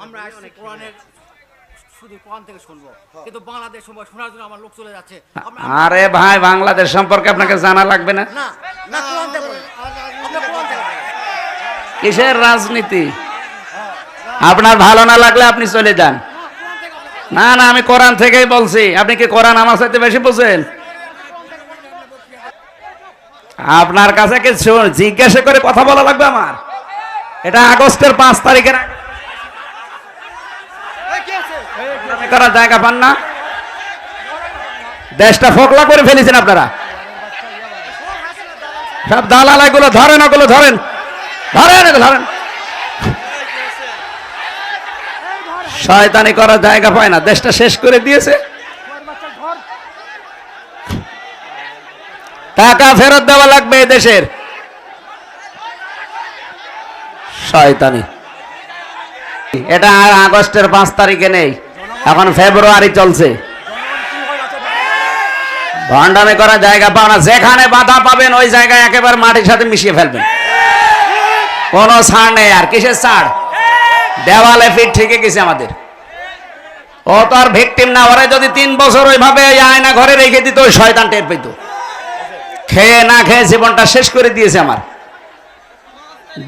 আমরা আসছি কোরআনের, শুধু কোরআন থেকে শুনবো, কিন্তু বাংলাদেশ শোনার জন্য আমার লোক চলে যাচ্ছে। আরে ভাই, বাংলাদেশ সম্পর্কে আপনাকে জানা লাগবে না? না না, কোরআন থেকে বলেন, আপনি কোরআন থেকে বলেন। কিসের রাজনীতি? আপনার ভালো না লাগলে আপনি চলে যান। না না, আমি কোরআন থেকেই বলছি। আপনি কি কোরআন আমার সাথে বেশি বুঝেন? আপনার কাছে কি জিজ্ঞাসা করে কথা বলা লাগবে আমার? এটা আগস্টের 5 তারিখের করার জায়গা পান না? দেশটা ফোকলা করে ফেলেছেন আপনারা। সব দালাল এগুলো ধরেন, ওগুলো ধরেন, ধরেন, ধরেন। শয়তানি করার জায়গা পায় না, দেশটা শেষ করে দিয়েছে। টাকা ফেরত দেওয়া লাগবে এই দেশের। শয়তানি। এটা আর আগস্টের 5 তারিখে নেই, এখন ফেব্রুয়ারি চলছে। ভণ্ডামি করার জায়গা পাও না। যেখানে বাধা পাবেন ওই জায়গায় একেবারে মাটির সাথে মিশিয়ে ফেলবেন। কোনো ছাড় নেই। আর কিসের ছাড়? দেওয়ালে পিঠ ঠেকে গেছে আমাদের। ও তো আর ভিকটিম না। ওরা যদি 3 বছর ওইভাবে আয়না ঘরে রেখে দিত, ওই শয়তান টের পেত। খেয়ে না খেয়ে জীবনটা শেষ করে দিয়েছে আমার।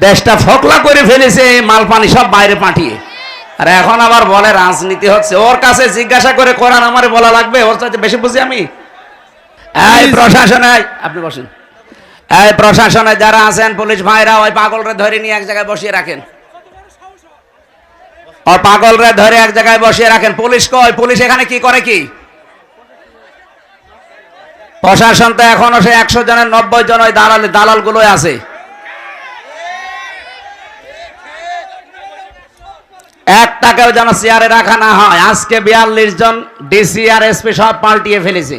দেশটা ফোকলা করে ফেলেছে, মাল পানি সব বাইরে পাঠিয়ে। আর এখন আবার বলে রাজনীতি হচ্ছে। ওর কাছে জিজ্ঞাসা করে কোরআন আমারে বলা লাগবে? ওর চাইতে বেশি বুঝি আমি। এই প্রশাসনে, আপনি বসেন। এই প্রশাসনে যারা আছেন, পুলিশ ভাইরা, ওই পাগলরে ধরে নিয়ে এক জায়গায় বসিয়ে রাখেন। ও পাগলরে ধরে এক জায়গায় বসিয়ে রাখেন। পুলিশ কই? পুলিশ এখানে কি করে? কি প্রশাসন তো এখনো সে 100 জনের 90 জন ওই দালাল গুলোই আছে। একটাকেও যেন চেয়ারে রাখা না হয়। আজকে 42 জন ডিসি আর এসপি সব পাল্টিয়ে ফেলেছে।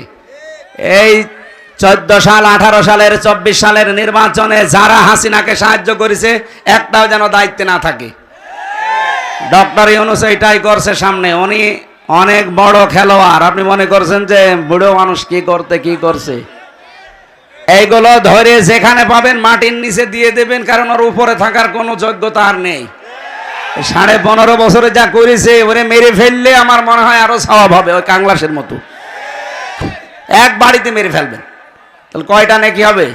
এই 14 সাল, 18 সালের, 24 সালের নির্বাচনে যারা হাসিনাকে সাহায্য করেছে, একটাও যেন দায়িত্বে না থাকে। ডক্টর ইউনূস এটাই করছে সামনে। উনি অনেক বড় খেলোয়াড়। আপনি মনে করছেন যে বুড়ো মানুষ কি করছে? এইগুলো ধরে যেখানে পাবেন মাটির নিচে দিয়ে দেবেন, কারণ ওর উপরে থাকার কোনো যোগ্যতা আর নেই। 15.5 বছরে যা করেছে, ওরে মেরে ফেললে আমার মনে হয় আরো সওয়াব হবে। ওই কাংলাসের মতো এক বাড়িতে মেরে ফেলবেন, তাহলে কয়টা নাকি হবে?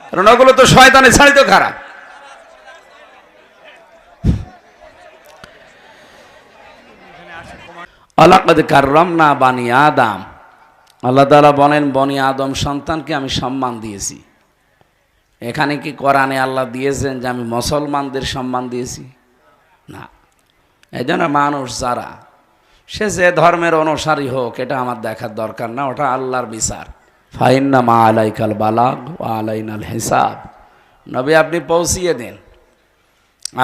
কারণ ওগুলো তো শয়তানের ছাড়ি তো খারাপ। আলাকাদ কাররামনা বানি আদম। আল্লাহ তাআলা বলেন, বনি আদম সন্তানকে আমি সম্মান দিয়েছি। এখানে কি কোরআনে আল্লাহ দিয়েছেন যে আমি মুসলমানদের সম্মান দিয়েছি? না। এজন্য মানুষ যারা, সে যে ধর্মের অনুসারী হোক, এটা আমার দেখার দরকার না। ওটা আল্লাহর বিচার। ফাইন্না মা আলাইকাল বালাগ ওয়া আলাইনাল হিসাব। নবী, আপনি পৌঁছিয়ে দেন।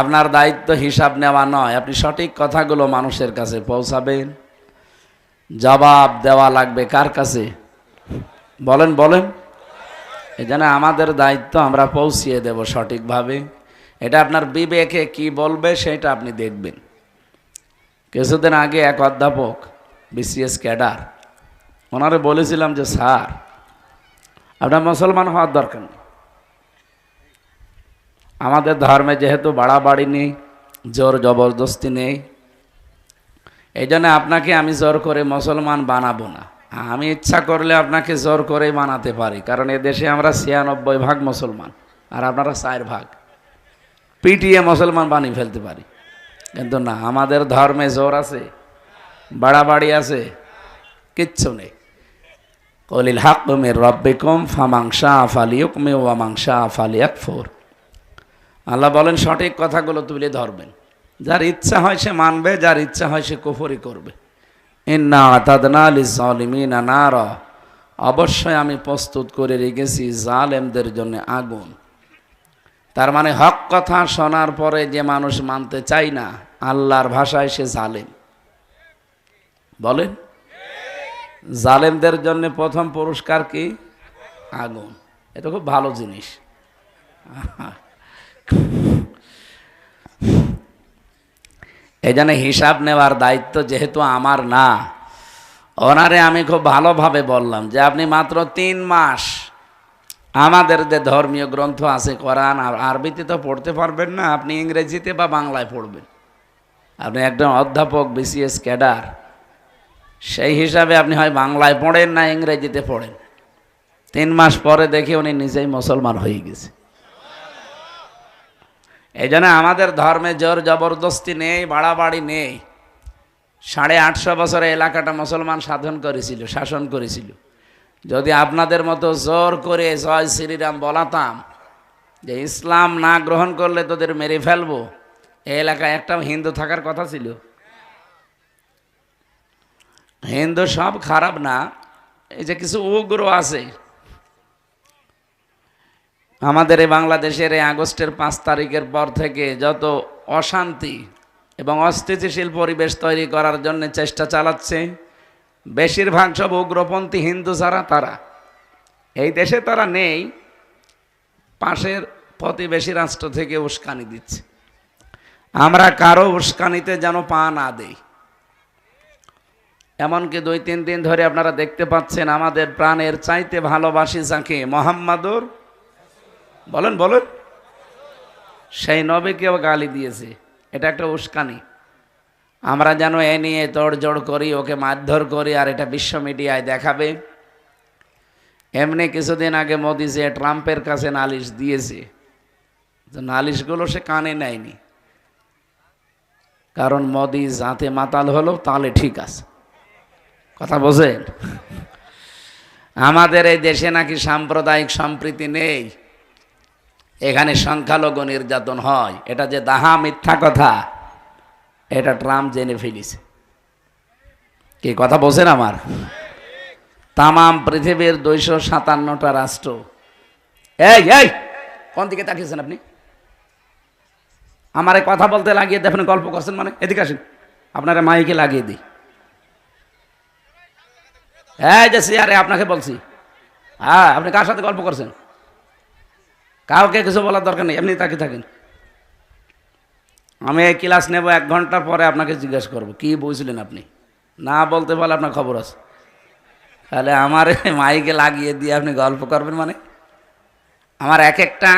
আপনার দায়িত্ব হিসাব নেওয়া নয়। আপনি সঠিক কথাগুলো মানুষের কাছে পৌঁছাবেন। জবাব দেওয়া লাগবে কার কাছে? বলেন বলেন। এই জন্য আমাদের দায়িত্ব, আমরা পৌঁছিয়ে দেব সঠিকভাবে। এটা আপনার বিবেকে কি বলবে সেটা আপনি দেখবেন। কিছুদিন আগে এক অধ্যাপক, বিসিএস ক্যাডার, ওনারে বলেছিলাম যে স্যার, আপনার মুসলমান হওয়ার দরকার নেই। আমাদের ধর্মে যেহেতু বাড়াবাড়ি নেই, জোর জবরদস্তি নেই, এই জন্য আপনাকে আমি জোর করে মুসলমান বানাবো না। আমি ইচ্ছা করলে আপনাকে জোর করে বানাতে পারি, কারণ এদেশে আমরা 96% মুসলমান আর আপনারা 4%। পিটিয়ে মুসলমান বানিয়ে ফেলতে পারি, কিন্তু না, আমাদের ধর্মে জোর আছে, বাড়াবাড়ি আছে, কিচ্ছু নেই। কলিল হাক্কু মির রাব্বিকুম ফামান শাআ ফালিয়ুমিন ওয়া মান শাআ ফালিয়াকফুর। আল্লাহ বলেন, সঠিক কথাগুলো তুলে ধরবেন। যার ইচ্ছা হয় সে মানবে, যার ইচ্ছা হয় সে কুফরি করবে। ইন্না আতাদনা লিয-যালিমিনা নারা। অবশ্যই আমি প্রস্তুত করে রেখেছি জালেমদের জন্য আগুন। তার মানে হক কথা শোনার পরে যে মানুষ মানতে চায় না, আল্লাহর ভাষায় সে জালেম। বলেন, জালেমদের জন্য প্রথম পুরস্কার কি? আগুন। এটা খুব ভালো জিনিস। এই জন্য হিসাব নেওয়ার দায়িত্ব যেহেতু আমার না, ওনারে আমি খুব ভালোভাবে বললাম যে আপনি মাত্র 3 মাস আমাদের যে ধর্মীয় গ্রন্থ আছে কোরআন, আর আরবিতে তো পড়তে পারবেন না, আপনি ইংরেজিতে বা বাংলায় পড়বেন। আপনি একজন অধ্যাপক বিসিএস ক্যাডার, সেই হিসাবে আপনি হয় বাংলায় পড়েন না ইংরেজিতে পড়েন, 3 মাস পরে দেখি উনি নিজেই মুসলমান হয়ে গেছে। এই জন্য আমাদের ধর্মে জোর জবরদস্তি নেই, বাড়াবাড়ি নেই। 850 বছরে এলাকাটা মুসলমান শাসন করেছিল। যদি আপনাদের মতো জোর করে জয় শ্রীরাম বলাতাম যে ইসলাম না গ্রহণ করলে তোদের মেরে ফেলবো, এই এলাকায় একটা হিন্দু থাকার কথা ছিল? হিন্দু সব খারাপ না, এই যে কিছু উগ্র আছে। আমাদের এই বাংলাদেশের এই আগস্টের 5 তারিখের পর থেকে যত অশান্তি এবং অস্থিতিশীল পরিবেশ তৈরি করার জন্য চেষ্টা চালাচ্ছে, বেশিরভাগ সব উগ্রপন্থী হিন্দু যারা, তারা এই দেশে তারা নেই, পাশের প্রতিবেশী রাষ্ট্র থেকে উস্কানি দিচ্ছে। আমরা কারো উস্কানিতে যেন পা না দেই। এমনকি 2-3 দিন ধরে আপনারা দেখতে পাচ্ছেন আমাদের প্রাণের চাইতে ভালোবাসি যাকে, মোহাম্মদুর বলেন বলেন, সেই নবীকেও গালি দিয়েছে। এটা একটা উস্কানি। আমরা যেন এ নিয়ে তোড়জোড় করি, ওকে মারধর করি, আর এটা বিশ্ব মিডিয়ায় দেখাবে। এমনি কিছুদিন আগে মোদি যে ট্রাম্পের কাছে নালিশ দিয়েছে, নালিশগুলো সে কানে নেয়নি, কারণ মোদি যাতে মাতাল হলো তাহলে ঠিক আছে। কথা বোঝেন? আমাদের এই দেশে নাকি সাম্প্রদায়িক সম্প্রীতি নেই, এখানে সংখ্যালঘু নির্যাতন হয়। এটা যে দাহা মিথ্যা কথা, এটা ট্রাম্প জেনে ফেলেছে। কি কথা বোঝেন আমার? তামাম পৃথিবীর 257টা রাষ্ট্র, এই এই কোন দিকে তাকিয়েছেন আপনি? আমারে কথা বলতে লাগিয়ে দেখেন, গল্প করছেন মানে? এদিকে আসেন, আপনারা মাইকে লাগিয়ে দিই। এই যে সিয়ারে আপনাকে বলছি, হ্যাঁ, আপনি কার সাথে গল্প করছেন? কাউকে কিছু বলার দরকার নেই, এমনি তাকিয়ে থাকেন। আমি এই ক্লাস নেব 1 ঘন্টা পরে, আপনাকে জিজ্ঞেস করব কি বুঝলেন আপনি। না বলতে পারলে আপনার খবর আছে। তাহলে আমার মাইকে লাগিয়ে দিয়ে আপনি গল্প করবেন মানে? আমার একটা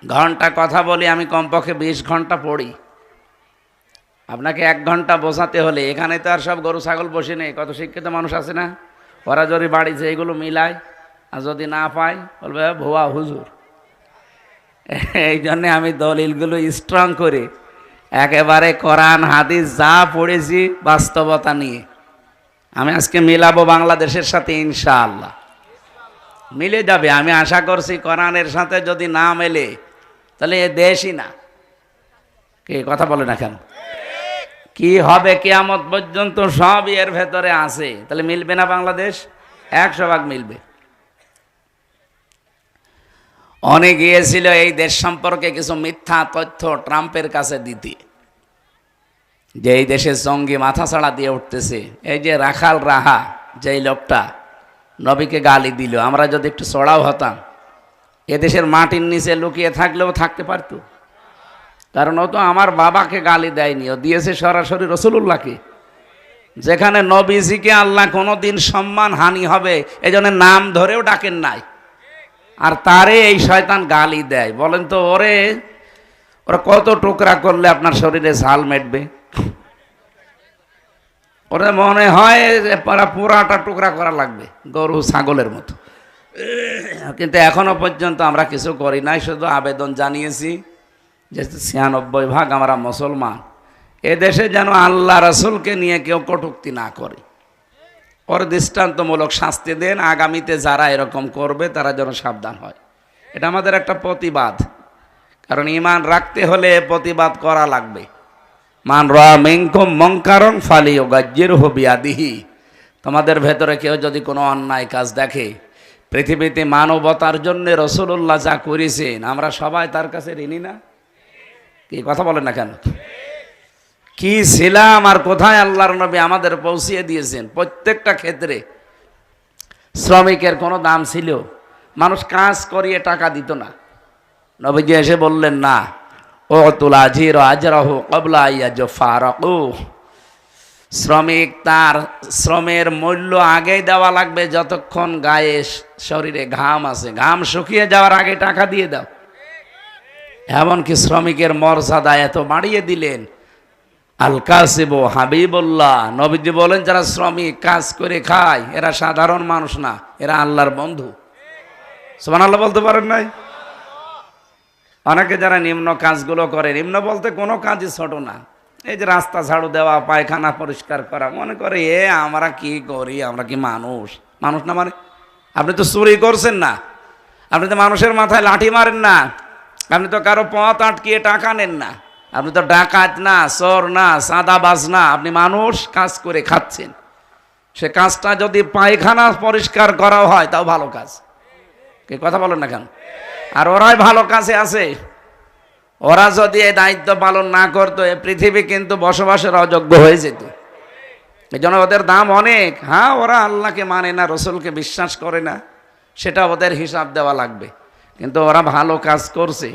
ঘন্টা কথা বলি, আমি কমপক্ষে 20 ঘন্টা পড়ি। আপনাকে 1 ঘন্টা বোঝাতে হলে, এখানে তো আর সব গরু ছাগল বসে নেই, কত শিক্ষিত মানুষ আছে না? ওরা যদি বাড়িতে এইগুলো মিলায়, আর যদি না পায় বলবে ভুয়া হুজুর। এই জন্যে আমি দলিলগুলো স্ট্রং করে একেবারে কোরআন হাদিস যা পড়েছি বাস্তবতা নিয়ে আমি আজকে মিলাবো বাংলাদেশের সাথে, ইনশাআল্লাহ মিলে যাবে। আমি আশা করছি কোরআনের সাথে যদি না মেলে তাহলে এ দেশই না। কে কথা বলে না কেন? কি হবে কিয়ামত পর্যন্ত সবই এর ভেতরে আছে। তাহলে মিলবে না বাংলাদেশ? 100% মিলবে। অনেক গিয়েছিল এই দেশ সম্পর্কে কিছু মিথ্যা তথ্য ট্রাম্পের কাছে দিতে, যে এই দেশে জঙ্গি মাথা ছাড়া দিয়ে উঠতেছে। এই যে রাখাল রাহা, যেই লোকটা নবীকে গালি দিল, আমরা যদি একটু চড়াও হতাম, এদেশের মাটির নিচে লুকিয়ে থাকলেও থাকতে পারত। কারণ ও তো আমার বাবাকে গালি দেয়নি, ও দিয়েছে সরাসরি রাসূলুল্লাহকে। যেখানে নবীজিকে আল্লাহ কোনোদিন সম্মান হানি হবে এই জন্য নাম ধরেও ডাকেন নাই, আর তারে এই শয়তান গালি দেয়। বলেন তো ওরা কত টুকরা করলে আপনার শরীরে ঝাল মেটবে? ওরা মনে হয় পুরাটা টুকরা করা লাগবে, গরু ছাগলের মতো। কিন্তু এখনো পর্যন্ত আমরা কিছু করি নাই, শুধু আবেদন জানিয়েছি যে 96% আমরা মুসলমান, এদেশে যেন আল্লাহ রাসূলকে নিয়ে কেউ কটূক্তি না করে। ওর দৃষ্টান্তমূলক শাস্তি দেন, আগামীতে যারা এরকম করবে তারা যেন সাবধান হয়। এটা আমাদের একটা প্রতিবাদ, কারণ ঈমান রাখতে হলে প্রতিবাদ করা লাগবে। মান রা মিনকুম মুনকারান ফালিয়ুগায়্যিরহু বিয়াদিহি। তোমাদের ভেতরে কেউ যদি কোনো অন্যায় কাজ দেখে, পৃথিবীতে মানবতার জন্য রাসূলুল্লাহ যা করেছেন আমরা সবাই তার কাছে ঋণী না? কি কথা বলেন না কেন? কি ছিলাম আর কোথায় আল্লাহর নবী আমাদের পৌঁছিয়ে দিয়েছেন। প্রত্যেকটা ক্ষেত্রে শ্রমিকের কোনো দাম ছিল? মানুষ কাজ করিয়ে টাকা দিত না, নবীজি এসে বললেন না, উতুল আজির আজরাহু ক্বাবলা আইয়াজফারাকু। শ্রমিক তার শ্রমের মূল্য আগেই দেওয়া লাগবে, যতক্ষণ গায়ে শরীরে ঘাম আছে, ঘাম শুকিয়ে যাওয়ার আগে টাকা দিয়ে দাও। এমনকি শ্রমিকের মর্যাদা এত বাড়িয়ে দিলেন, আল কাসিব হাবিবুল্লাহ, নবীজি বলেন যারা শ্রমিক কাজ করে খায় এরা সাধারণ মানুষ না, এরা আল্লাহর বন্ধু। সুবহানাল্লাহ বলতে পারেন নাই? অনেকে যারা নিম্ন কাজগুলো করে, নিম্ন বলতে কোনো কাজই ছোট না, এই যে রাস্তা ঝাড়ু দেওয়া, পায়খানা পরিষ্কার করা, মনে করে আমরা কি করি, আমরা কি মানুষ? মানুষ না মানে আপনি তো চুরি করছেন না, আপনি তো মানুষের মাথায় লাঠি মারেন না, আপনি তো কারো পথ আটকিয়ে টাকা নেন না, আপনি তো ডাকাত না, চোর না, চাঁদাবাজ না, আপনি মানুষ কাজ করে খাচ্ছেন। সে কাজটা যদি পায়খানা পরিষ্কার করাও হয় তাও ভালো কাজ। কি কথা বলেন না কেন? আর ওরাই ভালো কাজে আছে। ওরা যদি এই দায়িত্ব পালন না করতো এই পৃথিবী কিন্তু বসবাসের অযোগ্য হয়ে যেত। এই জন্য ওদের দাম অনেক। হ্যাঁ, ওরা আল্লাহকে মানে না, রসুলকে বিশ্বাস করে না, সেটা ওদের হিসাব দেওয়া লাগবে, কিন্তু ওরা ভালো কাজ করছে।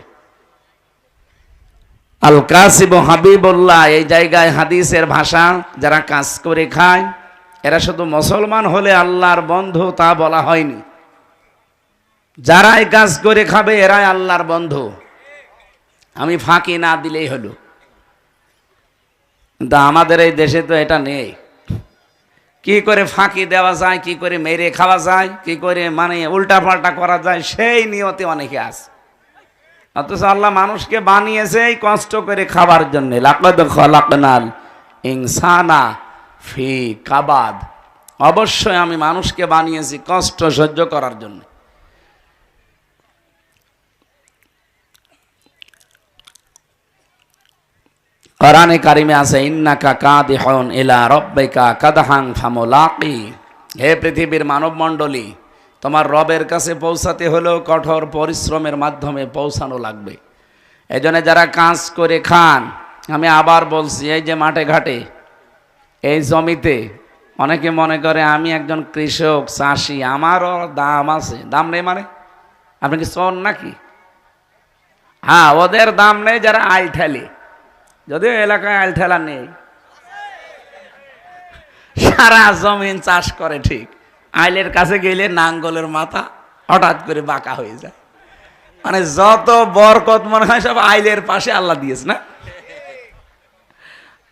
আল কাসিব হাবিবুল্লাহ, এই জায়গায় হাদিসের ভাষা যারা কাজ করে খায় এরা শুধু মুসলমান হলে আল্লাহর বন্ধু তা বলা হয়নি, যারাই কাজ করে খাবে এরাই আল্লাহর বন্ধু। আমি ফাঁকি না দিলেই হলো, কিন্তু আমাদের এই দেশে তো এটা নেই। কি করে ফাঁকি দেওয়া যায়, কি করে মেরে খাওয়া যায়, কি করে মানে উল্টা পাল্টা করা যায়, সেই নিয়তে অনেকে আছে। অথচ আল্লাহ মানুষকে বানিয়েছে এই কষ্ট করে খাবার জন্য। লাকাদ খালাকনাল ইনসানা ফি কাবাদ, অবশ্যই আমি মানুষকে বানিয়েছি কষ্ট সহ্য করার জন্য। কোরআনে কারিমে আছে ইন্নাকা কাদিহুন ইলা রাব্বিকা কাদহান ফামুলাকি, হে পৃথিবীর মানব মণ্ডলী, তোমার রবের কাছে পৌঁছাতে হলেও কঠোর পরিশ্রমের মাধ্যমে পৌঁছানো লাগবে। এই জন্য যারা কাজ করে খান, আমি আবার বলছি, এই যে মাঠে ঘাটে এই জমিতে অনেকে মনে করে আমি একজন কৃষক চাষি, আমারও দাম আছে। দাম নেই মানে আপনি কি চোর নাকি? হ্যাঁ, ওদের দাম নেই যারা আইল ঠেলে, যদিও এলাকায় আইল ঠেলা নেই, সারা জমিন চাষ করে ঠিক, আইলের কাছে গেলে নাঙ্গলের মাথা হঠাৎ করে বাঁকা হয়ে যায়। মানে যত বরকত মনে হয় সব আইলের পাশে আল্লাহ দিয়েছে না।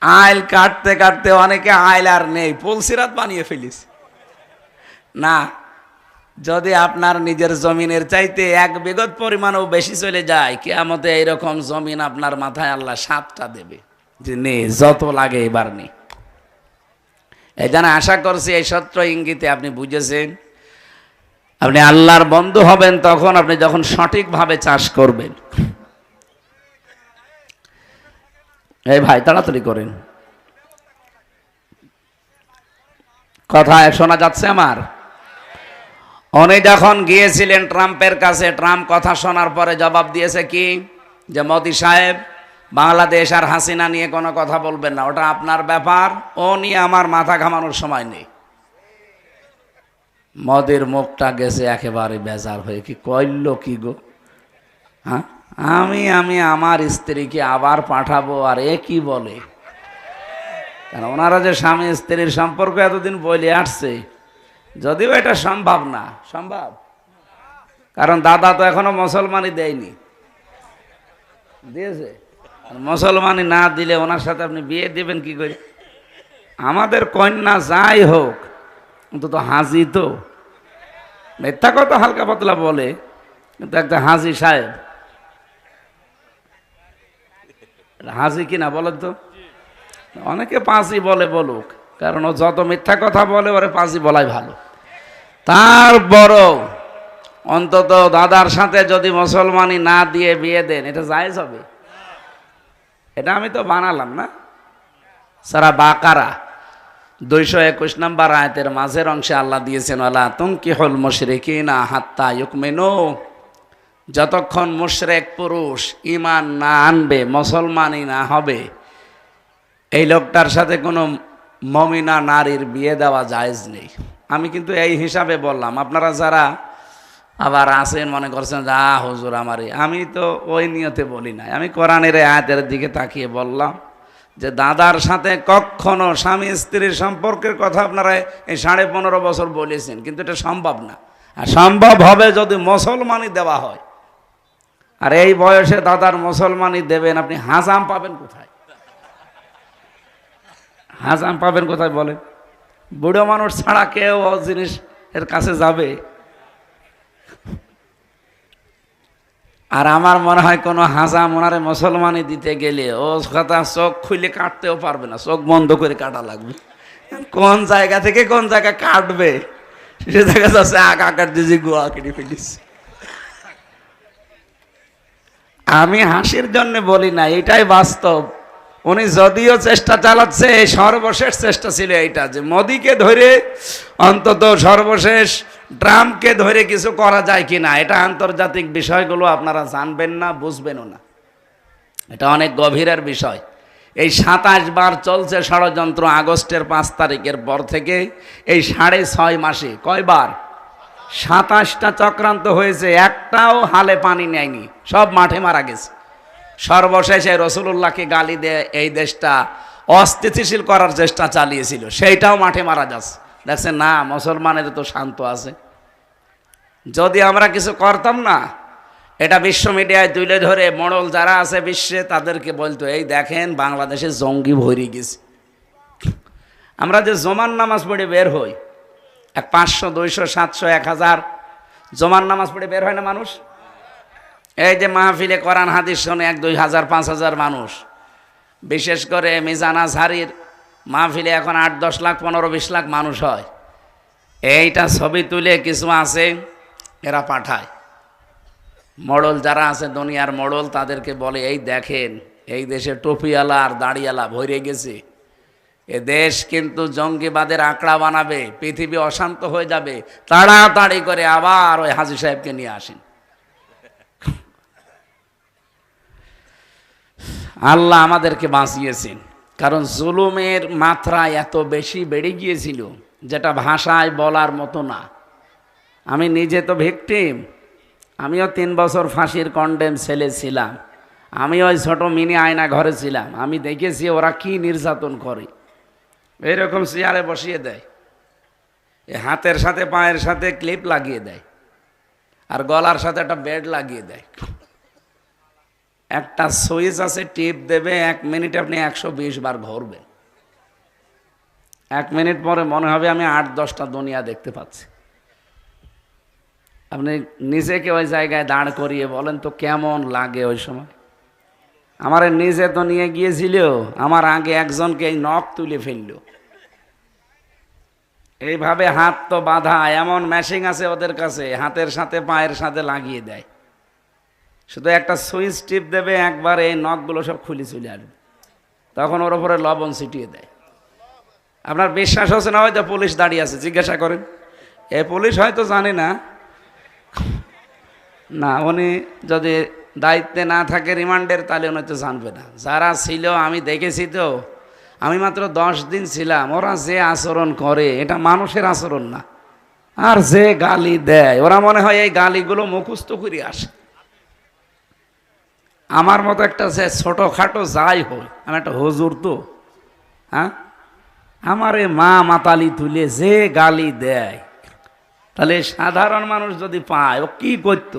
আইল কাটতে কাটতে অনেকে আইল আর নেই, পুলসিরাত বানিয়ে ফেলিস না। যদি আপনার নিজের জমিনের চাইতে 1 বিঘত পরিমাণও বেশি চলে যায়, কিয়ামতে এইরকম জমিন আপনার মাথায় আল্লাহ 7টা দেবে যে নে যত লাগে এবার নে। এই জন্য আশা করছি এই সত্য ইঙ্গিতে আপনি বুঝেছেন। আপনি আল্লাহর বন্ধু হবেন তখন আপনি যখন সঠিকভাবে চাষ করবেন। এই ভাই তাড়াতাড়ি করেন, কথা শোনা যাচ্ছে আমার? উনি যখন গিয়েছিলেন ট্রাম্পের কাছে, ট্রাম্প কথা শোনার পরে জবাব দিয়েছে কি, যে মোদি সাহেব বাংলাদেশ আর হাসিনা নিয়ে কোনো কথা বলবেন না, ওটা আপনার ব্যাপার, ও নিয়ে আমার মাথা ঘামানোর সময় নেই। মোদির মুখটা গেছে একেবারে বেজার হয়ে, কি কইল কি গো, হ্যাঁ আমি আমার স্ত্রীকে আবার পাঠাবো, আর এ কি বলে? কারণ ওনারা যে স্বামী স্ত্রীর সম্পর্ক এতদিন বলে আসছে, যদিও এটা সম্ভব না, সম্ভব, কারণ দাদা তো এখনো মুসলমানই দেয়নি, দিয়েছে? মুসলমানই না দিলে ওনার সাথে আপনি বিয়ে দিবেন কি করে? আমাদের কন্যা যাই হোক অন্তত হাজি, তো মিথ্যা কথা হালকা পাতলা বলে, কিন্তু একটা হাজি সাহেব, হাজি কিনা বলেন তো? অনেকে পাঁচি বলে, বলুক, কারণ ও যত মিথ্যা কথা বলে ওরে পাঁচি বলাই ভালো। তারপরও অন্তত দাদার সাথে যদি মুসলমানি না দিয়ে বিয়ে দেন, এটা জায়েজ হবে? এটা আমি তো বানালাম না। সারা বাকারা 221 নম্বর আয়াতের মাঝের অংশে আল্লাহ দিয়েছেন, ওয়ালা তুনকিহুল মুশরিকিনা হাত্তা ইউমিনু, যতক্ষণ মুশরিক পুরুষ ঈমান না আনবে, মুসলমানই না হবে, এই লোকটার সাথে কোনো মুমিনা নারীর বিয়ে দেওয়া জায়েজ নেই। আমি কিন্তু এই হিসাবে বললাম, আপনারা যারা আবার আছেন মনে করছেন যা হুজুর আমারে, আমি তো ওই নিয়তে বলি না, আমি কোরআনের আয়াতের দিকে তাকিয়ে বললাম যে দাদার সাথে কখনো স্বামী স্ত্রীর সম্পর্কের কথা আপনারা এই 15.5 বছর বলেছেন, কিন্তু এটা সম্ভব না। আর সম্ভব হবে যদি মুসলমানি দেওয়া হয়, আর এই বয়সে দাদার মুসলমানি দেবেন, আপনি হাজাম পাবেন কোথায়? হাজাম পাবেন কোথায় বলেন? বুড়ো মানুষ ছাড়া কেউ ও জিনিস এর কাছে যাবে? আর আমার মনে হয় কোনো হাজাম ওনারে মুসলমানি দিতে গেলে ও কথা চোখ খুলে কাটতেও পারবে না, চোখ বন্ধ করে কাটা লাগবে। কোন জায়গা থেকে কোন জায়গা কাটবে সে দেখা যাচ্ছে আকার দিয়ে গোয়া কেটে ফেলিস। আমি হাসির জন্য বলি না, এটাই বাস্তব। উনি যদিও চেষ্টা চালাচ্ছে, সর্বশেষ চেষ্টা ছিল এইটা যে মোদিকে ধরে অন্তত সর্বশেষ ট্রাম্পকে ধরে কিছু করা যায় কিনা। এটা আন্তর্জাতিক বিষয়গুলো আপনারা জানবেন না, বুঝবেনও না, এটা অনেক গভীরের বিষয়। এই 27 বার চলছে ষড়যন্ত্র আগস্টের 5 তারিখের পর থেকে। এই 6.5 মাসে কয়বার? 27টা চক্রান্ত হয়েছে, একটাও হালে পানি নেয়নি, সব মাঠে মারা গেছে। সর্বশেষে রসুলুল্লাহকে গালি দিয়ে এই দেশটা অস্থিতিশীল করার চেষ্টা চালিয়েছিল, সেইটাও মাঠে মারা যাচ্ছে। দেখছেন না, মুসলমানের তো শান্ত আছে। যদি আমরা কিছু করতাম না, এটা বিশ্ব মিডিয়ায় তুলে ধরে মোড়ল যারা আছে বিশ্বে তাদেরকে বলতো, এই দেখেন বাংলাদেশে জঙ্গি ভরে গেছে। আমরা যে জমান নামাজ পড়ে বের হই, 500, 200, 700, 1000 জমান নামাজ পড়ে বের হয় না মানুষ? এই যে মাহফিলে কোরআন হাদিস শোনে 1, 2 হাজার, 5 হাজার মানুষ। বিশেষ করে মিজান আজহারির মাহফিলে এখন 8, 10 লাখ, 15, 20 লাখ মানুষ হয়। এইটা ছবি তুলে কিছু আছে এরা পাঠায়, মোড়ল যারা আছে দুনিয়ার মোড়ল, তাদেরকে বলে, এই দেখেন এই দেশে টুপিওয়ালা আর দাড়িওয়ালা ভরে গেছে। এ দেশ কিন্তু জঙ্গিবাদের আঁকড়া বানাবে, পৃথিবী অশান্ত হয়ে যাবে, তাড়াতাড়ি করে আবার ওই হাজী সাহেবকে নিয়ে আসেন। আল্লাহ আমাদেরকে বাঁচিয়েছেন, কারণ জুলুমের মাত্রা এত বেশি বেড়ে গিয়েছিল যেটা ভাষায় বলার মতো না। আমি নিজে তো ভিকটিম, আমিও 3 বছর ফাঁসির কন্ডেম ছেলে ছিলাম। আমি ওই ছোট মিনি আয়না ঘরে ছিলাম, আমি দেখেছি ওরা কি নির্যাতন করে। এইরকম চেয়ারে বসিয়ে দেয়, হাতের সাথে পায়ের সাথে ক্লিপ লাগিয়ে দেয়, আর গলার সাথে একটা বেড লাগিয়ে দেয়। একটা সুইচ আছে, টিপ দেবে, 1 মিনিট আপনি 120 বার ঘুরবেন। 1 মিনিট পরে মনে হবে আমি 8-10টা দুনিয়া দেখতে পাচ্ছি। আপনি নিজেকে ওই জায়গায় দাঁড় করিয়ে বলেন তো কেমন লাগে ওই সময়। আমার নিজে তো নিয়ে গিয়েছিল, আমার আগে একজনকে এই নখ তুলে ফেলল। এইভাবে হাত তো বাঁধা, এমন মেশিন আছে ওদের কাছে, হাতের সাথে পায়ের সাথে লাগিয়ে দেয়। শুধু একটা সুইচ টিপ দেবে, একবার এই নখগুলো সব খুলে চলে আসবে, তখন ওর উপরে লবণ ছিটিয়ে দেয়। আপনার বিশ্বাস হচ্ছে না? হয়তো পুলিশ দাঁড়িয়ে আছে, জিজ্ঞাসা করেন। এ পুলিশ হয়তো জানে না, না উনি যদি দায়িত্বে না থাকে রিমান্ডের, তাহলে উনি তো জানবে না। যারা ছিল আমি দেখেছি তো, আমি মাত্র 10 দিন ছিলাম, ওরা যে আচরণ করে এটা মানুষের আচরণ না। আর যে গালি দেয়, ওরা মনে হয় এই গালিগুলো মুখস্থ করে আসে। আমার মতো একটা যে ছোটোখাটো যাই হোক, আমি একটা হুজুর তো, হ্যাঁ, আমারে মা মাতালি তুলে যে গালি দেয়, তাহলে সাধারণ মানুষ যদি পায় ও কি করতো?